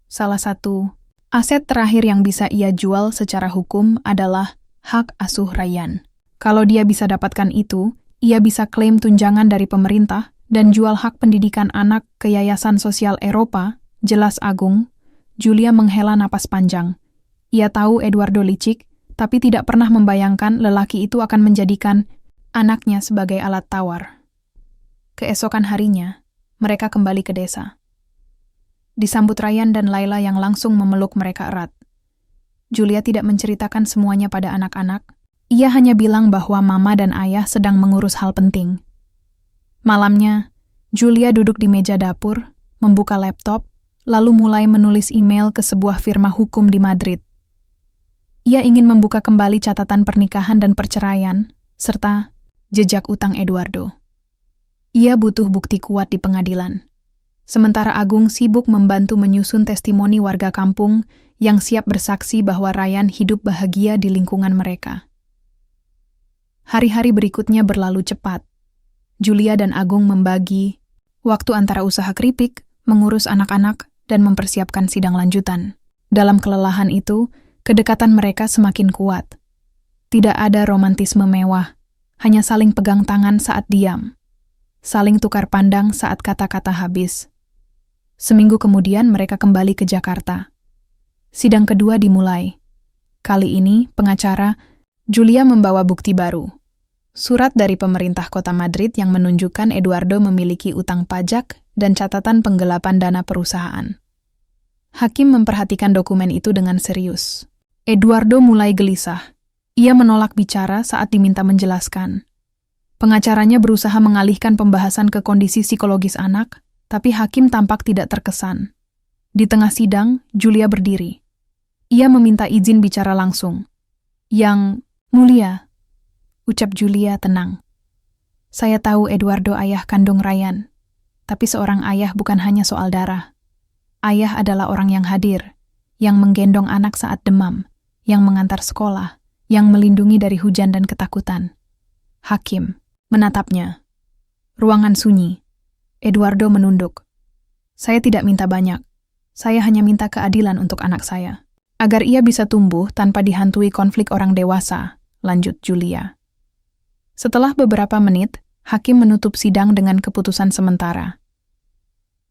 Salah satu aset terakhir yang bisa ia jual secara hukum adalah hak asuh Ryan. Kalau dia bisa dapatkan itu, ia bisa klaim tunjangan dari pemerintah dan jual hak pendidikan anak ke Yayasan Sosial Eropa, jelas Agung. Julia menghela napas panjang. Ia tahu Eduardo licik, tapi tidak pernah membayangkan lelaki itu akan menjadikan anaknya sebagai alat tawar. Keesokan harinya, mereka kembali ke desa. Disambut Ryan dan Laila yang langsung memeluk mereka erat. Julia tidak menceritakan semuanya pada anak-anak. Ia hanya bilang bahwa mama dan ayah sedang mengurus hal penting. Malamnya, Julia duduk di meja dapur, membuka laptop, lalu mulai menulis email ke sebuah firma hukum di Madrid. Ia ingin membuka kembali catatan pernikahan dan perceraian, serta jejak utang Eduardo. Ia butuh bukti kuat di pengadilan. Sementara Agung sibuk membantu menyusun testimoni warga kampung yang siap bersaksi bahwa Ryan hidup bahagia di lingkungan mereka. Hari-hari berikutnya berlalu cepat. Julia dan Agung membagi waktu antara usaha keripik, mengurus anak-anak, dan mempersiapkan sidang lanjutan. Dalam kelelahan itu, kedekatan mereka semakin kuat. Tidak ada romantisme mewah, hanya saling pegang tangan saat diam. Saling tukar pandang saat kata-kata habis. Seminggu kemudian mereka kembali ke Jakarta. Sidang kedua dimulai. Kali ini, pengacara, Julia membawa bukti baru. Surat dari pemerintah kota Madrid yang menunjukkan Eduardo memiliki utang pajak dan catatan penggelapan dana perusahaan. Hakim memperhatikan dokumen itu dengan serius. Eduardo mulai gelisah. Ia menolak bicara saat diminta menjelaskan. Pengacaranya berusaha mengalihkan pembahasan ke kondisi psikologis anak, tapi hakim tampak tidak terkesan. Di tengah sidang, Julia berdiri. Ia meminta izin bicara langsung. Yang mulia, ucap Julia tenang. Saya tahu Eduardo ayah kandung Ryan, tapi seorang ayah bukan hanya soal darah. Ayah adalah orang yang hadir, yang menggendong anak saat demam, yang mengantar sekolah, yang melindungi dari hujan dan ketakutan. Hakim menatapnya. Ruangan sunyi. Eduardo menunduk. Saya tidak minta banyak. Saya hanya minta keadilan untuk anak saya. Agar ia bisa tumbuh tanpa dihantui konflik orang dewasa, lanjut Julia. Setelah beberapa menit, hakim menutup sidang dengan keputusan sementara.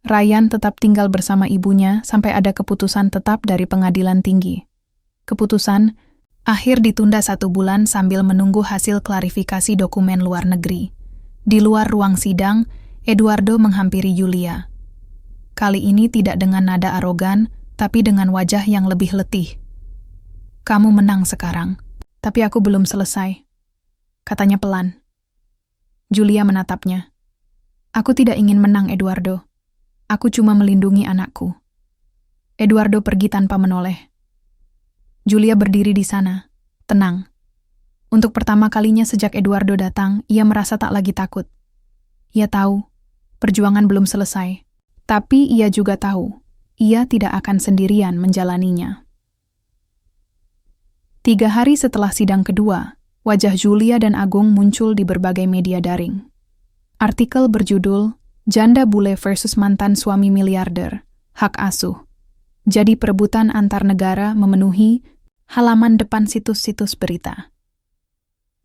Ryan tetap tinggal bersama ibunya sampai ada keputusan tetap dari pengadilan tinggi. Keputusan akhir ditunda 1 bulan sambil menunggu hasil klarifikasi dokumen luar negeri. Di luar ruang sidang, Eduardo menghampiri Julia. Kali ini tidak dengan nada arogan, tapi dengan wajah yang lebih letih. "Kamu menang sekarang, tapi aku belum selesai," katanya pelan. Julia menatapnya. "Aku tidak ingin menang, Eduardo. Aku cuma melindungi anakku." Eduardo pergi tanpa menoleh. Julia berdiri di sana, tenang. Untuk pertama kalinya sejak Eduardo datang, ia merasa tak lagi takut. Ia tahu, perjuangan belum selesai. Tapi ia juga tahu, ia tidak akan sendirian menjalaninya. 3 hari setelah sidang kedua, wajah Julia dan Agung muncul di berbagai media daring. Artikel berjudul, "Janda Bule versus Mantan Suami Miliarder, Hak Asuh." Jadi perebutan antar negara memenuhi halaman depan situs-situs berita.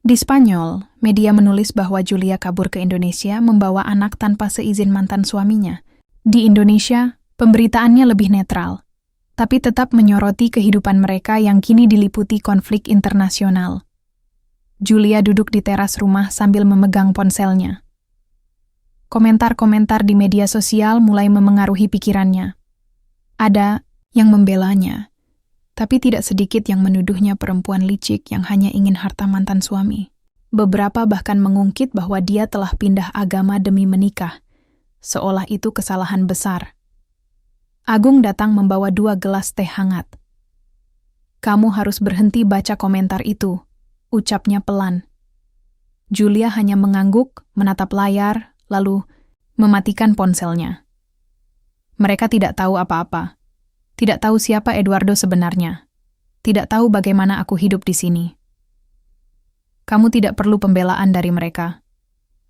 Di Spanyol, media menulis bahwa Julia kabur ke Indonesia membawa anak tanpa seizin mantan suaminya. Di Indonesia, pemberitaannya lebih netral, tapi tetap menyoroti kehidupan mereka yang kini diliputi konflik internasional. Julia duduk di teras rumah sambil memegang ponselnya. Komentar-komentar di media sosial mulai memengaruhi pikirannya. Ada yang membelanya, tapi tidak sedikit yang menuduhnya perempuan licik yang hanya ingin harta mantan suami. Beberapa bahkan mengungkit bahwa dia telah pindah agama demi menikah, seolah itu kesalahan besar. Agung datang membawa 2 gelas teh hangat. "Kamu harus berhenti baca komentar itu," ucapnya pelan. Julia hanya mengangguk, menatap layar, lalu mematikan ponselnya. Mereka tidak tahu apa-apa. Tidak tahu siapa Eduardo sebenarnya. Tidak tahu bagaimana aku hidup di sini. "Kamu tidak perlu pembelaan dari mereka.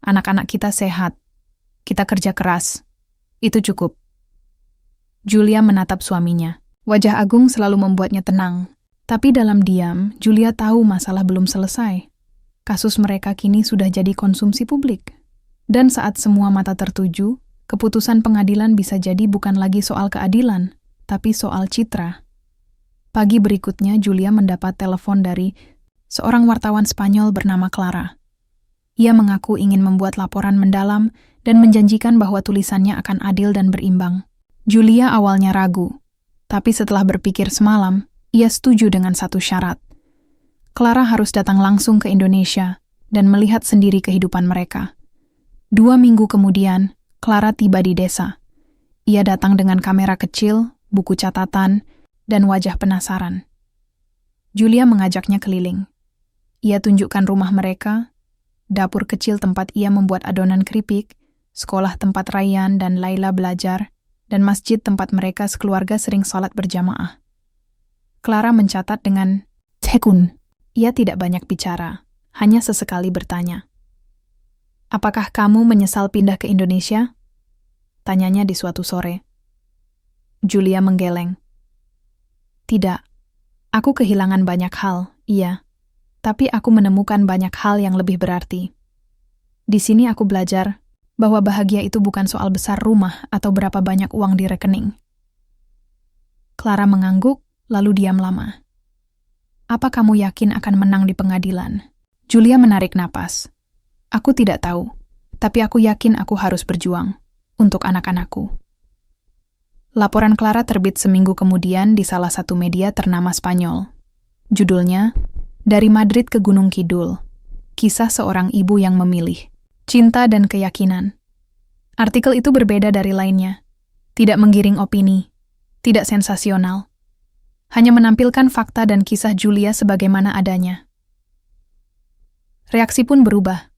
Anak-anak kita sehat. Kita kerja keras. Itu cukup." Julia menatap suaminya. Wajah Agung selalu membuatnya tenang. Tapi dalam diam, Julia tahu masalah belum selesai. Kasus mereka kini sudah jadi konsumsi publik. Dan saat semua mata tertuju, keputusan pengadilan bisa jadi bukan lagi soal keadilan, tapi soal citra. Pagi berikutnya, Julia mendapat telepon dari seorang wartawan Spanyol bernama Clara. Ia mengaku ingin membuat laporan mendalam dan menjanjikan bahwa tulisannya akan adil dan berimbang. Julia awalnya ragu, tapi setelah berpikir semalam, ia setuju dengan satu syarat. Clara harus datang langsung ke Indonesia dan melihat sendiri kehidupan mereka. 2 minggu kemudian, Clara tiba di desa. Ia datang dengan kamera kecil, buku catatan, dan wajah penasaran. Julia mengajaknya keliling. Ia tunjukkan rumah mereka, dapur kecil tempat ia membuat adonan keripik, sekolah tempat Rayyan dan Laila belajar, dan masjid tempat mereka sekeluarga sering salat berjamaah. Clara mencatat dengan tekun. Ia tidak banyak bicara, hanya sesekali bertanya. "Apakah kamu menyesal pindah ke Indonesia?" tanyanya di suatu sore. Julia menggeleng. "Tidak, aku kehilangan banyak hal, iya. Tapi aku menemukan banyak hal yang lebih berarti. Di sini aku belajar bahwa bahagia itu bukan soal besar rumah atau berapa banyak uang di rekening." Clara mengangguk, lalu diam lama. "Apa kamu yakin akan menang di pengadilan?" Julia menarik napas. "Aku tidak tahu, tapi aku yakin aku harus berjuang untuk anak-anakku." Laporan Clara terbit seminggu kemudian di salah satu media ternama Spanyol. Judulnya, "Dari Madrid ke Gunung Kidul, Kisah Seorang Ibu yang Memilih, Cinta dan Keyakinan." Artikel itu berbeda dari lainnya. Tidak menggiring opini, tidak sensasional. Hanya menampilkan fakta dan kisah Julia sebagaimana adanya. Reaksi pun berubah.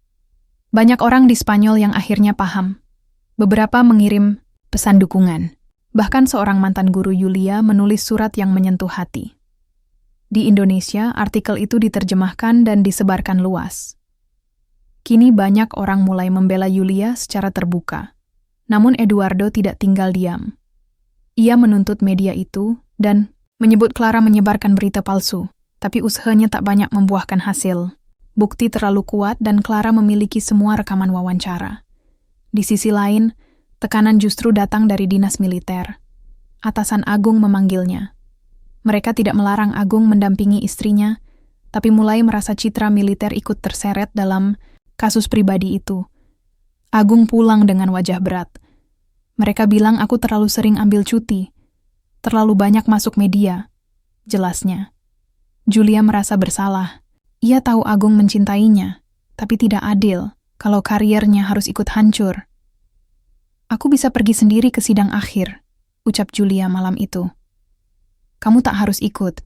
Banyak orang di Spanyol yang akhirnya paham. Beberapa mengirim pesan dukungan. Bahkan seorang mantan guru Julia menulis surat yang menyentuh hati. Di Indonesia, artikel itu diterjemahkan dan disebarkan luas. Kini banyak orang mulai membela Julia secara terbuka. Namun Eduardo tidak tinggal diam. Ia menuntut media itu dan menyebut Clara menyebarkan berita palsu, tapi usahanya tak banyak membuahkan hasil. Bukti terlalu kuat dan Clara memiliki semua rekaman wawancara. Di sisi lain, tekanan justru datang dari dinas militer. Atasan Agung memanggilnya. Mereka tidak melarang Agung mendampingi istrinya, tapi mulai merasa citra militer ikut terseret dalam kasus pribadi itu. Agung pulang dengan wajah berat. "Mereka bilang aku terlalu sering ambil cuti. Terlalu banyak masuk media, jelasnya. Julia merasa bersalah. Ia tahu Agung mencintainya, tapi tidak adil kalau karirnya harus ikut hancur. Aku bisa pergi sendiri ke sidang akhir, ucap Julia malam itu. Kamu tak harus ikut.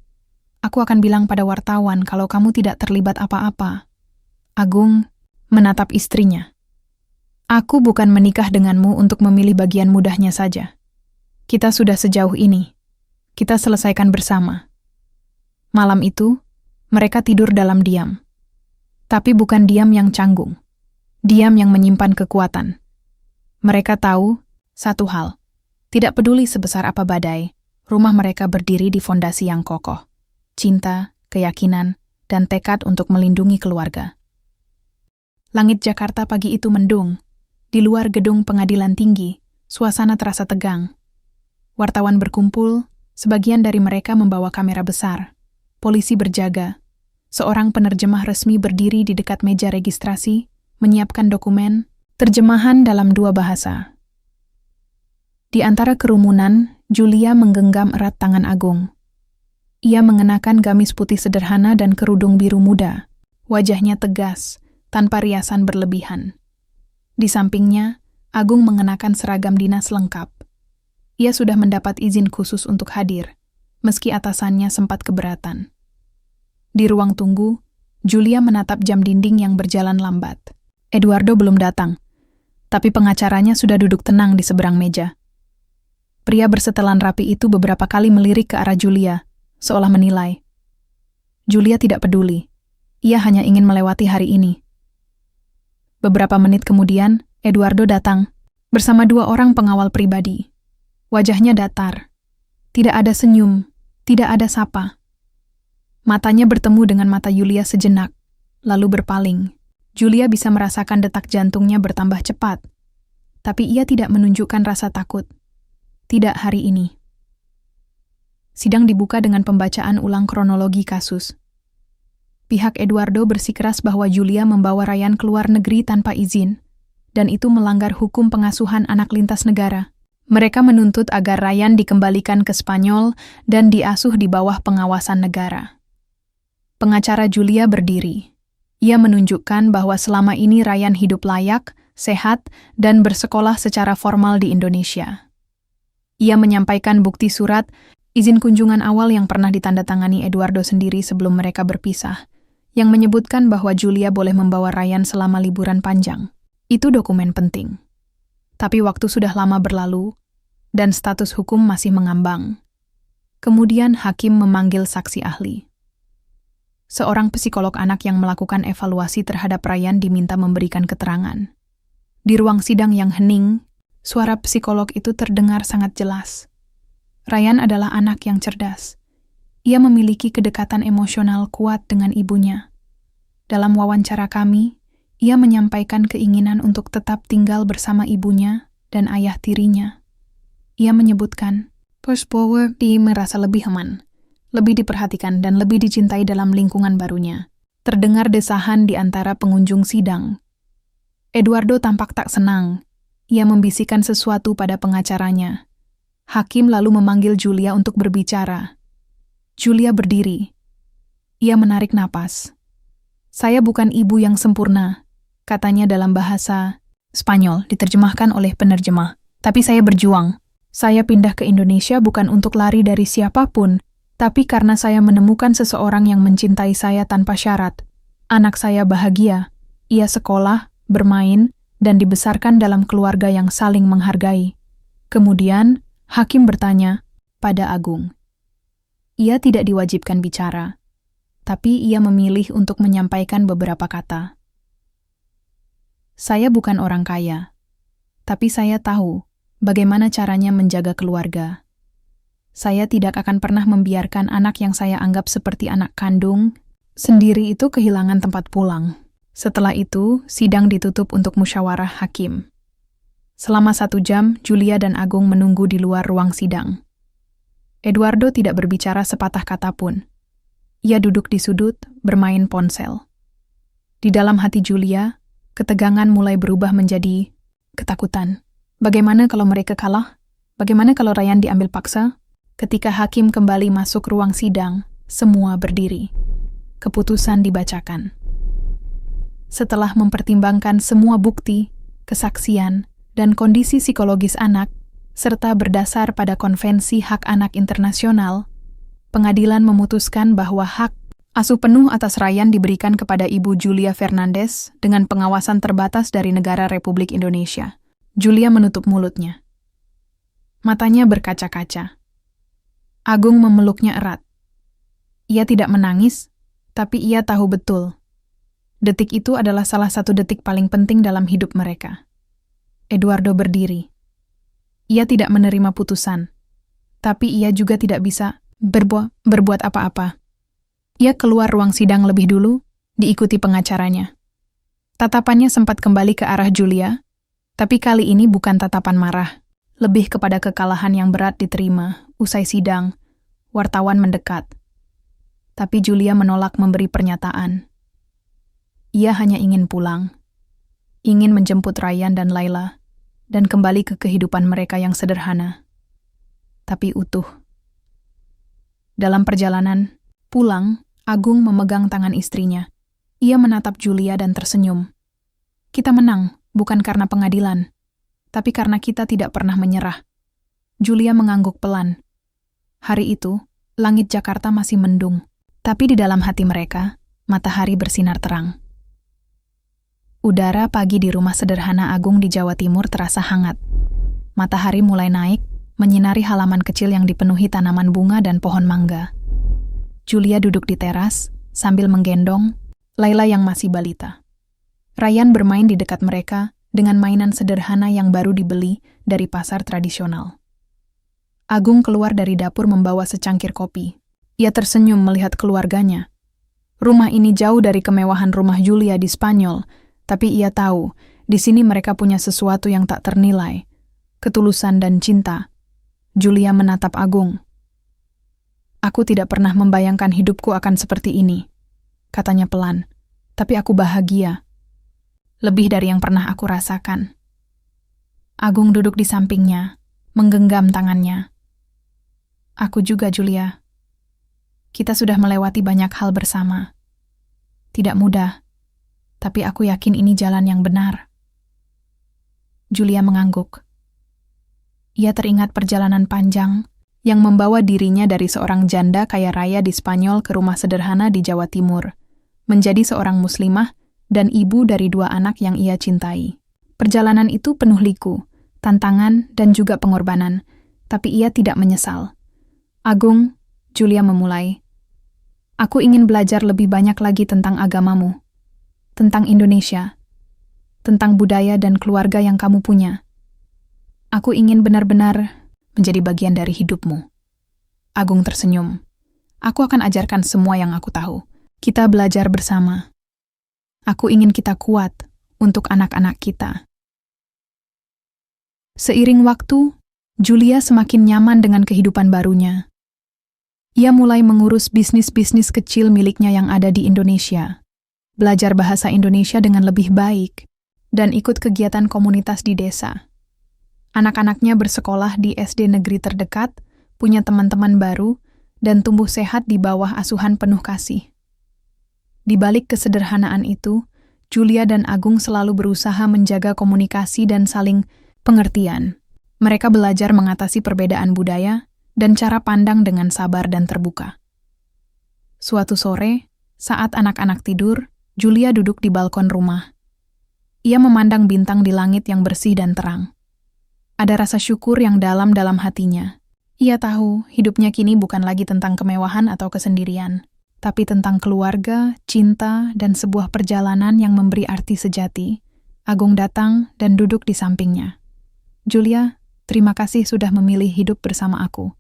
Aku akan bilang pada wartawan kalau kamu tidak terlibat apa-apa. Agung menatap istrinya. Aku bukan menikah denganmu untuk memilih bagian mudahnya saja. Kita sudah sejauh ini. Kita selesaikan bersama. Malam itu, mereka tidur dalam diam. Tapi bukan diam yang canggung. Diam yang menyimpan kekuatan. Mereka tahu satu hal. Tidak peduli sebesar apa badai, rumah mereka berdiri di fondasi yang kokoh. Cinta, keyakinan, dan tekad untuk melindungi keluarga. Langit Jakarta pagi itu mendung. Di luar gedung pengadilan tinggi, suasana terasa tegang. Wartawan berkumpul, sebagian dari mereka membawa kamera besar. Polisi berjaga. Seorang penerjemah resmi berdiri di dekat meja registrasi, menyiapkan dokumen, terjemahan dalam 2 bahasa. Di antara kerumunan, Julia menggenggam erat tangan Agung. Ia mengenakan gamis putih sederhana dan kerudung biru muda. Wajahnya tegas, tanpa riasan berlebihan. Di sampingnya, Agung mengenakan seragam dinas lengkap. Ia sudah mendapat izin khusus untuk hadir, meski atasannya sempat keberatan. Di ruang tunggu, Julia menatap jam dinding yang berjalan lambat. Eduardo belum datang, tapi pengacaranya sudah duduk tenang di seberang meja. Pria bersetelan rapi itu beberapa kali melirik ke arah Julia, seolah menilai. Julia tidak peduli. Ia hanya ingin melewati hari ini. Beberapa menit kemudian, Eduardo datang, bersama 2 orang pengawal pribadi. Wajahnya datar. Tidak ada senyum, tidak ada sapa. Matanya bertemu dengan mata Julia sejenak, lalu berpaling. Julia bisa merasakan detak jantungnya bertambah cepat. Tapi ia tidak menunjukkan rasa takut. Tidak hari ini. Sidang dibuka dengan pembacaan ulang kronologi kasus. Pihak Eduardo bersikeras bahwa Julia membawa Ryan ke luar negeri tanpa izin, dan itu melanggar hukum pengasuhan anak lintas negara. Mereka menuntut agar Ryan dikembalikan ke Spanyol dan diasuh di bawah pengawasan negara. Pengacara Julia berdiri. Ia menunjukkan bahwa selama ini Ryan hidup layak, sehat, dan bersekolah secara formal di Indonesia. Ia menyampaikan bukti surat izin kunjungan awal yang pernah ditandatangani Eduardo sendiri sebelum mereka berpisah, yang menyebutkan bahwa Julia boleh membawa Ryan selama liburan panjang. Itu dokumen penting. Tapi waktu sudah lama berlalu, dan status hukum masih mengambang. Kemudian hakim memanggil saksi ahli. Seorang psikolog anak yang melakukan evaluasi terhadap Ryan diminta memberikan keterangan. Di ruang sidang yang hening, suara psikolog itu terdengar sangat jelas. Ryan adalah anak yang cerdas. Ia memiliki kedekatan emosional kuat dengan ibunya. Dalam wawancara kami, ia menyampaikan keinginan untuk tetap tinggal bersama ibunya dan ayah tirinya. Ia menyebutkan, post-power dia merasa lebih aman, lebih diperhatikan dan lebih dicintai dalam lingkungan barunya. Terdengar desahan di antara pengunjung sidang. Eduardo tampak tak senang. Ia membisikkan sesuatu pada pengacaranya. Hakim lalu memanggil Julia untuk berbicara. Julia berdiri. Ia menarik napas. Saya bukan ibu yang sempurna, katanya dalam bahasa Spanyol diterjemahkan oleh penerjemah. Tapi saya berjuang. Saya pindah ke Indonesia bukan untuk lari dari siapapun, tapi karena saya menemukan seseorang yang mencintai saya tanpa syarat. Anak saya bahagia. Ia sekolah, bermain, dan dibesarkan dalam keluarga yang saling menghargai. Kemudian, hakim bertanya pada Agung. Ia tidak diwajibkan bicara, tapi ia memilih untuk menyampaikan beberapa kata. Saya bukan orang kaya, tapi saya tahu bagaimana caranya menjaga keluarga. Saya tidak akan pernah membiarkan anak yang saya anggap seperti anak kandung sendiri itu kehilangan tempat pulang. Setelah itu, sidang ditutup untuk musyawarah hakim. Selama 1 jam, Julia dan Agung menunggu di luar ruang sidang. Eduardo tidak berbicara sepatah kata pun. Ia duduk di sudut, bermain ponsel. Di dalam hati Julia, ketegangan mulai berubah menjadi ketakutan. Bagaimana kalau mereka kalah? Bagaimana kalau Ryan diambil paksa? Ketika hakim kembali masuk ruang sidang, semua berdiri. Keputusan dibacakan. Setelah mempertimbangkan semua bukti, kesaksian, dan kondisi psikologis anak, serta berdasar pada Konvensi Hak Anak Internasional, pengadilan memutuskan bahwa hak asuh penuh atas Ryan diberikan kepada Ibu Julia Fernandez dengan pengawasan terbatas dari negara Republik Indonesia. Julia menutup mulutnya. Matanya berkaca-kaca. Agung memeluknya erat. Ia tidak menangis, tapi ia tahu betul. Detik itu adalah salah satu detik paling penting dalam hidup mereka. Eduardo berdiri. Ia tidak menerima putusan, tapi ia juga tidak bisa berbuat apa-apa. Ia keluar ruang sidang lebih dulu, diikuti pengacaranya. Tatapannya sempat kembali ke arah Julia, tapi kali ini bukan tatapan marah, lebih kepada kekalahan yang berat diterima. Usai sidang, wartawan mendekat. Tapi Julia menolak memberi pernyataan. Ia hanya ingin pulang, ingin menjemput Ryan dan Laila, dan kembali ke kehidupan mereka yang sederhana, tapi utuh. Dalam perjalanan pulang, Agung memegang tangan istrinya. Ia menatap Julia dan tersenyum. Kita menang, bukan karena pengadilan, tapi karena kita tidak pernah menyerah. Julia mengangguk pelan. Hari itu, langit Jakarta masih mendung, tapi di dalam hati mereka, matahari bersinar terang. Udara pagi di rumah sederhana Agung di Jawa Timur terasa hangat. Matahari mulai naik, menyinari halaman kecil yang dipenuhi tanaman bunga dan pohon mangga. Julia duduk di teras, sambil menggendong Laila yang masih balita. Ryan bermain di dekat mereka dengan mainan sederhana yang baru dibeli dari pasar tradisional. Agung keluar dari dapur membawa secangkir kopi. Ia tersenyum melihat keluarganya. Rumah ini jauh dari kemewahan rumah Julia di Spanyol, tapi ia tahu di sini mereka punya sesuatu yang tak ternilai, ketulusan dan cinta. Julia menatap Agung. Aku tidak pernah membayangkan hidupku akan seperti ini, katanya pelan, tapi aku bahagia. Lebih dari yang pernah aku rasakan. Agung duduk di sampingnya, menggenggam tangannya. Aku juga, Julia. Kita sudah melewati banyak hal bersama. Tidak mudah, tapi aku yakin ini jalan yang benar. Julia mengangguk. Ia teringat perjalanan panjang yang membawa dirinya dari seorang janda kaya raya di Spanyol ke rumah sederhana di Jawa Timur, menjadi seorang muslimah dan ibu dari 2 anak yang ia cintai. Perjalanan itu penuh liku, tantangan, dan juga pengorbanan, tapi ia tidak menyesal. Agung, Julia memulai. Aku ingin belajar lebih banyak lagi tentang agamamu, tentang Indonesia, tentang budaya dan keluarga yang kamu punya. Aku ingin benar-benar menjadi bagian dari hidupmu. Agung tersenyum. Aku akan ajarkan semua yang aku tahu. Kita belajar bersama. Aku ingin kita kuat untuk anak-anak kita. Seiring waktu, Julia semakin nyaman dengan kehidupan barunya. Ia mulai mengurus bisnis-bisnis kecil miliknya yang ada di Indonesia, belajar bahasa Indonesia dengan lebih baik, dan ikut kegiatan komunitas di desa. Anak-anaknya bersekolah di SD negeri terdekat, punya teman-teman baru, dan tumbuh sehat di bawah asuhan penuh kasih. Di balik kesederhanaan itu, Julia dan Agung selalu berusaha menjaga komunikasi dan saling pengertian. Mereka belajar mengatasi perbedaan budaya dan cara pandang dengan sabar dan terbuka. Suatu sore, saat anak-anak tidur, Julia duduk di balkon rumah. Ia memandang bintang di langit yang bersih dan terang. Ada rasa syukur yang dalam hatinya. Ia tahu hidupnya kini bukan lagi tentang kemewahan atau kesendirian, tapi tentang keluarga, cinta, dan sebuah perjalanan yang memberi arti sejati. Agung datang dan duduk di sampingnya. Julia, terima kasih sudah memilih hidup bersama aku.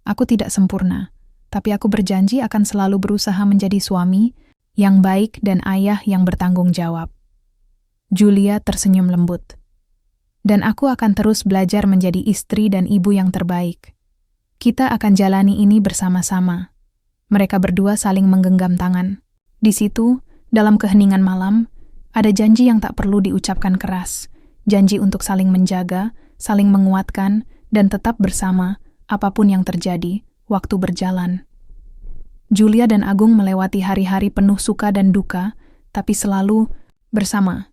Aku tidak sempurna, tapi aku berjanji akan selalu berusaha menjadi suami yang baik dan ayah yang bertanggung jawab. Julia tersenyum lembut. Dan aku akan terus belajar menjadi istri dan ibu yang terbaik. Kita akan jalani ini bersama-sama. Mereka berdua saling menggenggam tangan. Di situ, dalam keheningan malam, ada janji yang tak perlu diucapkan keras. Janji untuk saling menjaga, saling menguatkan, dan tetap bersama, apapun yang terjadi, waktu berjalan. Julia dan Agung melewati hari-hari penuh suka dan duka, tapi selalu bersama.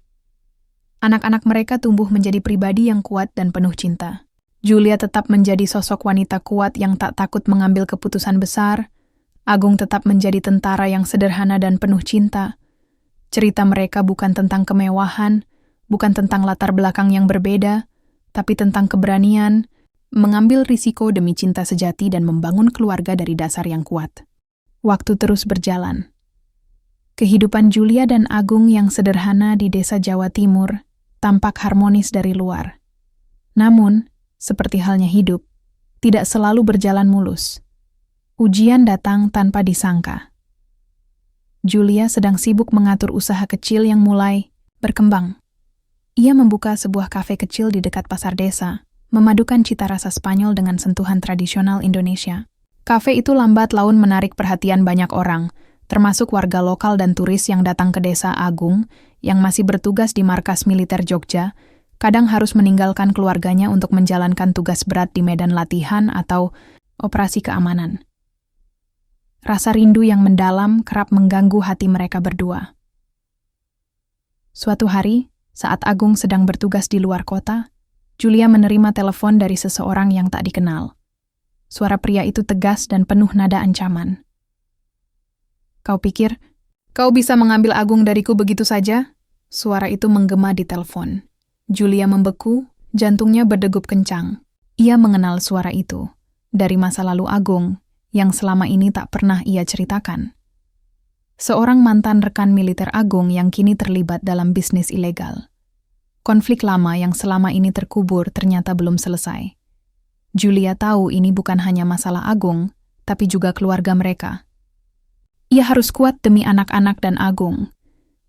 Anak-anak mereka tumbuh menjadi pribadi yang kuat dan penuh cinta. Julia tetap menjadi sosok wanita kuat yang tak takut mengambil keputusan besar. Agung tetap menjadi tentara yang sederhana dan penuh cinta. Cerita mereka bukan tentang kemewahan, bukan tentang latar belakang yang berbeda, tapi tentang keberanian, mengambil risiko demi cinta sejati dan membangun keluarga dari dasar yang kuat. Waktu terus berjalan. Kehidupan Julia dan Agung yang sederhana di desa Jawa Timur tampak harmonis dari luar. Namun, seperti halnya hidup, tidak selalu berjalan mulus. Ujian datang tanpa disangka. Julia sedang sibuk mengatur usaha kecil yang mulai berkembang. Ia membuka sebuah kafe kecil di dekat pasar desa, memadukan cita rasa Spanyol dengan sentuhan tradisional Indonesia. Kafe itu lambat laun menarik perhatian banyak orang, termasuk warga lokal dan turis yang datang ke desa Agung, yang masih bertugas di markas militer Jogja, kadang harus meninggalkan keluarganya untuk menjalankan tugas berat di medan latihan atau operasi keamanan. Rasa rindu yang mendalam kerap mengganggu hati mereka berdua. Suatu hari, saat Agung sedang bertugas di luar kota, Julia menerima telepon dari seseorang yang tak dikenal. Suara pria itu tegas dan penuh nada ancaman. "Kau pikir, kau bisa mengambil Agung dariku begitu saja?" Suara itu menggema di telepon. Julia membeku, jantungnya berdegup kencang. Ia mengenal suara itu dari masa lalu Agung, yang selama ini tak pernah ia ceritakan. Seorang mantan rekan militer Agung yang kini terlibat dalam bisnis ilegal. Konflik lama yang selama ini terkubur ternyata belum selesai. Julia tahu ini bukan hanya masalah Agung, tapi juga keluarga mereka. Ia harus kuat demi anak-anak dan Agung.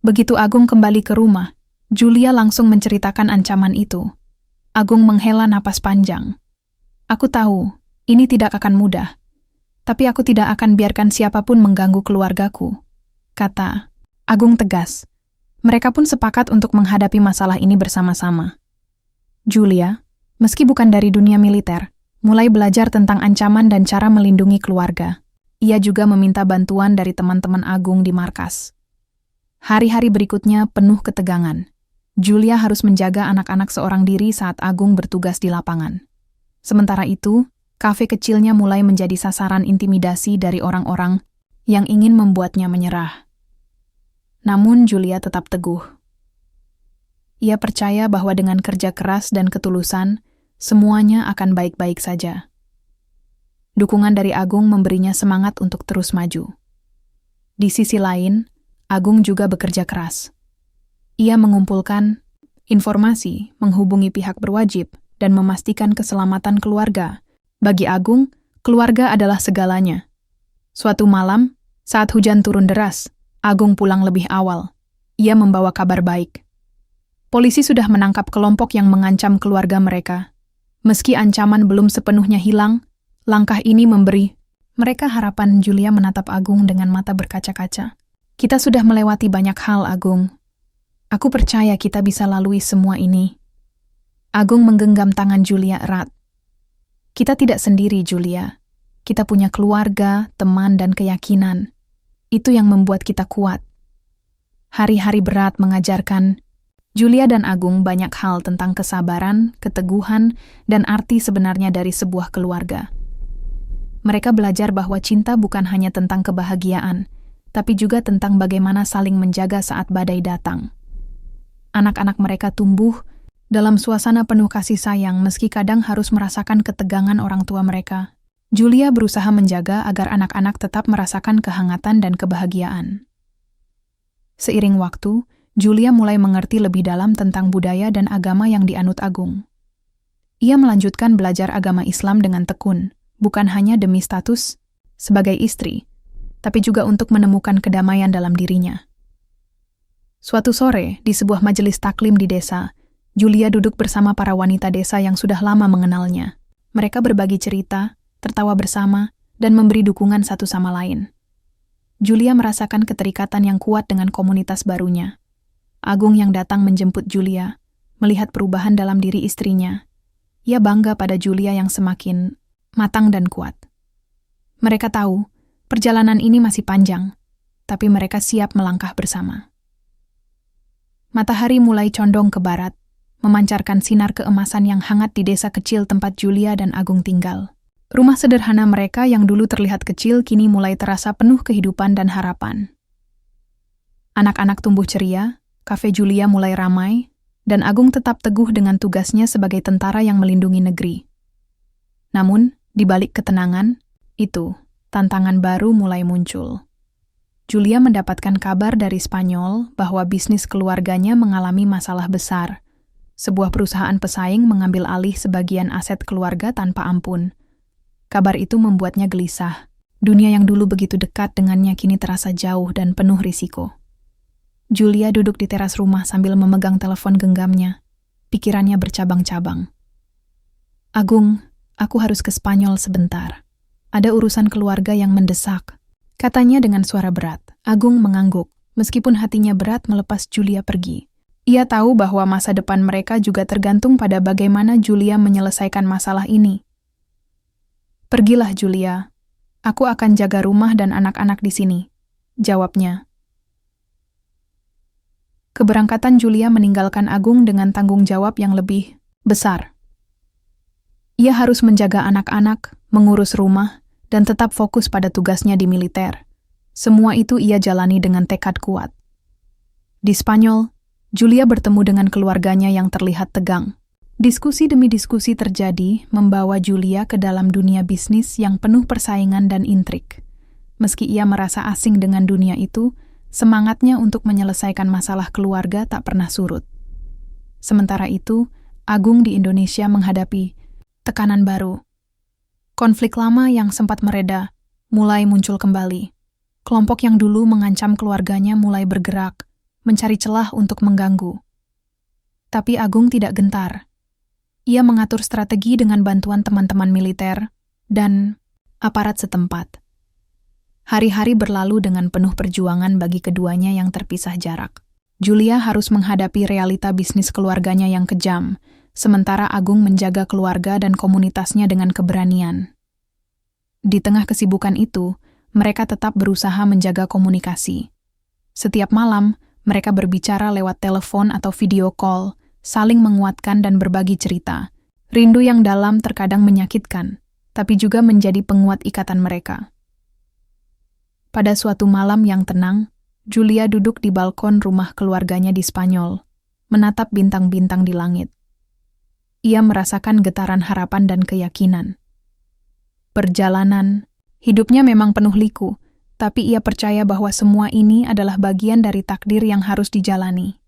Begitu Agung kembali ke rumah, Julia langsung menceritakan ancaman itu. Agung menghela napas panjang. "Aku tahu, ini tidak akan mudah. Tapi aku tidak akan biarkan siapapun mengganggu keluargaku," kata Agung tegas. Mereka pun sepakat untuk menghadapi masalah ini bersama-sama. Julia, meski bukan dari dunia militer, mulai belajar tentang ancaman dan cara melindungi keluarga. Ia juga meminta bantuan dari teman-teman Agung di markas. Hari-hari berikutnya penuh ketegangan. Julia harus menjaga anak-anak seorang diri saat Agung bertugas di lapangan. Sementara itu, kafe kecilnya mulai menjadi sasaran intimidasi dari orang-orang yang ingin membuatnya menyerah. Namun Julia tetap teguh. Ia percaya bahwa dengan kerja keras dan ketulusan, semuanya akan baik-baik saja. Dukungan dari Agung memberinya semangat untuk terus maju. Di sisi lain, Agung juga bekerja keras. Ia mengumpulkan informasi, menghubungi pihak berwajib, dan memastikan keselamatan keluarga. Bagi Agung, keluarga adalah segalanya. Suatu malam, saat hujan turun deras, Agung pulang lebih awal. Ia membawa kabar baik. Polisi sudah menangkap kelompok yang mengancam keluarga mereka. Meski ancaman belum sepenuhnya hilang, langkah ini memberi mereka harapan. Julia menatap Agung dengan mata berkaca-kaca. "Kita sudah melewati banyak hal, Agung. Aku percaya kita bisa lalui semua ini." Agung menggenggam tangan Julia erat. "Kita tidak sendiri, Julia. Kita punya keluarga, teman, dan keyakinan. Itu yang membuat kita kuat." Hari-hari berat mengajarkan Julia dan Agung banyak hal tentang kesabaran, keteguhan, dan arti sebenarnya dari sebuah keluarga. Mereka belajar bahwa cinta bukan hanya tentang kebahagiaan, tapi juga tentang bagaimana saling menjaga saat badai datang. Anak-anak mereka tumbuh dalam suasana penuh kasih sayang meski kadang harus merasakan ketegangan orang tua mereka. Julia berusaha menjaga agar anak-anak tetap merasakan kehangatan dan kebahagiaan. Seiring waktu, Julia mulai mengerti lebih dalam tentang budaya dan agama yang dianut Agung. Ia melanjutkan belajar agama Islam dengan tekun, bukan hanya demi status sebagai istri, tapi juga untuk menemukan kedamaian dalam dirinya. Suatu sore, di sebuah majelis taklim di desa, Julia duduk bersama para wanita desa yang sudah lama mengenalnya. Mereka berbagi cerita, tertawa bersama, dan memberi dukungan satu sama lain. Julia merasakan keterikatan yang kuat dengan komunitas barunya. Agung yang datang menjemput Julia, melihat perubahan dalam diri istrinya. Ia bangga pada Julia yang semakin matang dan kuat. Mereka tahu perjalanan ini masih panjang, tapi mereka siap melangkah bersama. Matahari mulai condong ke barat, memancarkan sinar keemasan yang hangat di desa kecil tempat Julia dan Agung tinggal. Rumah sederhana mereka yang dulu terlihat kecil kini mulai terasa penuh kehidupan dan harapan. Anak-anak tumbuh ceria, kafe Julia mulai ramai, dan Agung tetap teguh dengan tugasnya sebagai tentara yang melindungi negeri. Namun, di balik ketenangan, tantangan baru mulai muncul. Julia mendapatkan kabar dari Spanyol bahwa bisnis keluarganya mengalami masalah besar. Sebuah perusahaan pesaing mengambil alih sebagian aset keluarga tanpa ampun. Kabar itu membuatnya gelisah. Dunia yang dulu begitu dekat dengannya kini terasa jauh dan penuh risiko. Julia duduk di teras rumah sambil memegang telepon genggamnya. Pikirannya bercabang-cabang. Agung, aku harus ke Spanyol sebentar. Ada urusan keluarga yang mendesak, katanya dengan suara berat. Agung mengangguk, meskipun hatinya berat melepas Julia pergi. Ia tahu bahwa masa depan mereka juga tergantung pada bagaimana Julia menyelesaikan masalah ini. Pergilah Julia, aku akan jaga rumah dan anak-anak di sini, jawabnya. Keberangkatan Julia meninggalkan Agung dengan tanggung jawab yang lebih besar. Ia harus menjaga anak-anak, mengurus rumah, dan tetap fokus pada tugasnya di militer. Semua itu ia jalani dengan tekad kuat. Di Spanyol, Julia bertemu dengan keluarganya yang terlihat tegang. Diskusi demi diskusi terjadi, membawa Julia ke dalam dunia bisnis yang penuh persaingan dan intrik. Meski ia merasa asing dengan dunia itu, semangatnya untuk menyelesaikan masalah keluarga tak pernah surut. Sementara itu, Agung di Indonesia menghadapi tekanan baru. Konflik lama yang sempat mereda mulai muncul kembali. Kelompok yang dulu mengancam keluarganya mulai bergerak, mencari celah untuk mengganggu. Tapi Agung tidak gentar. Ia mengatur strategi dengan bantuan teman-teman militer dan aparat setempat. Hari-hari berlalu dengan penuh perjuangan bagi keduanya yang terpisah jarak. Julia harus menghadapi realita bisnis keluarganya yang kejam, sementara Agung menjaga keluarga dan komunitasnya dengan keberanian. Di tengah kesibukan itu, mereka tetap berusaha menjaga komunikasi. Setiap malam, mereka berbicara lewat telepon atau video call, saling menguatkan dan berbagi cerita. Rindu yang dalam terkadang menyakitkan, tapi juga menjadi penguat ikatan mereka. Pada suatu malam yang tenang, Julia duduk di balkon rumah keluarganya di Spanyol, menatap bintang-bintang di langit. Ia merasakan getaran harapan dan keyakinan. Perjalanan, hidupnya memang penuh liku, tapi ia percaya bahwa semua ini adalah bagian dari takdir yang harus dijalani.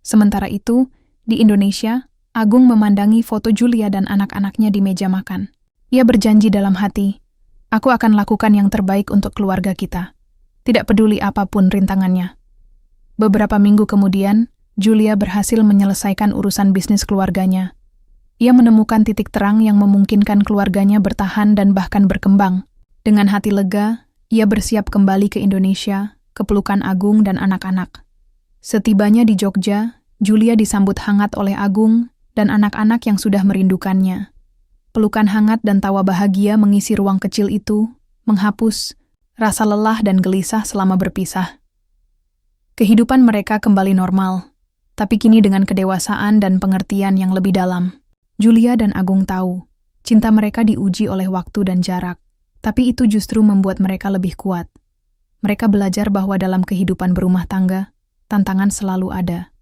Sementara itu, di Indonesia, Agung memandangi foto Julia dan anak-anaknya di meja makan. Ia berjanji dalam hati, aku akan lakukan yang terbaik untuk keluarga kita. Tidak peduli apapun rintangannya. Beberapa minggu kemudian, Julia berhasil menyelesaikan urusan bisnis keluarganya. Ia menemukan titik terang yang memungkinkan keluarganya bertahan dan bahkan berkembang. Dengan hati lega, ia bersiap kembali ke Indonesia, ke pelukan Agung dan anak-anak. Setibanya di Jogja, Julia disambut hangat oleh Agung dan anak-anak yang sudah merindukannya. Pelukan hangat dan tawa bahagia mengisi ruang kecil itu, menghapus rasa lelah dan gelisah selama berpisah. Kehidupan mereka kembali normal, tapi kini dengan kedewasaan dan pengertian yang lebih dalam. Julia dan Agung tahu, cinta mereka diuji oleh waktu dan jarak, tapi itu justru membuat mereka lebih kuat. Mereka belajar bahwa dalam kehidupan berumah tangga, tantangan selalu ada.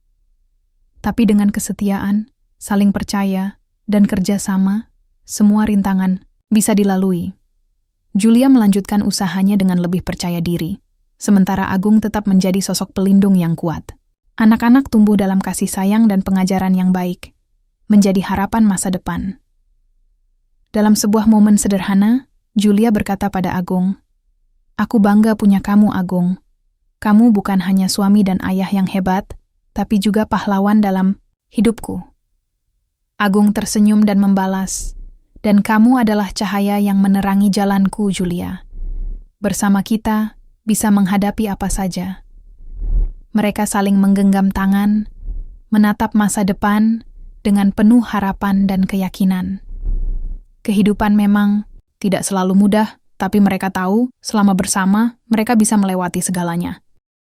Tapi dengan kesetiaan, saling percaya, dan kerjasama, semua rintangan bisa dilalui. Julia melanjutkan usahanya dengan lebih percaya diri, sementara Agung tetap menjadi sosok pelindung yang kuat. Anak-anak tumbuh dalam kasih sayang dan pengajaran yang baik, menjadi harapan masa depan. Dalam sebuah momen sederhana, Julia berkata pada Agung, "Aku bangga punya kamu, Agung. Kamu bukan hanya suami dan ayah yang hebat, tapi juga pahlawan dalam hidupku." Agung tersenyum dan membalas, "Dan kamu adalah cahaya yang menerangi jalanku, Julia. Bersama kita bisa menghadapi apa saja." Mereka saling menggenggam tangan, menatap masa depan dengan penuh harapan dan keyakinan. Kehidupan memang tidak selalu mudah, tapi mereka tahu selama bersama mereka bisa melewati segalanya.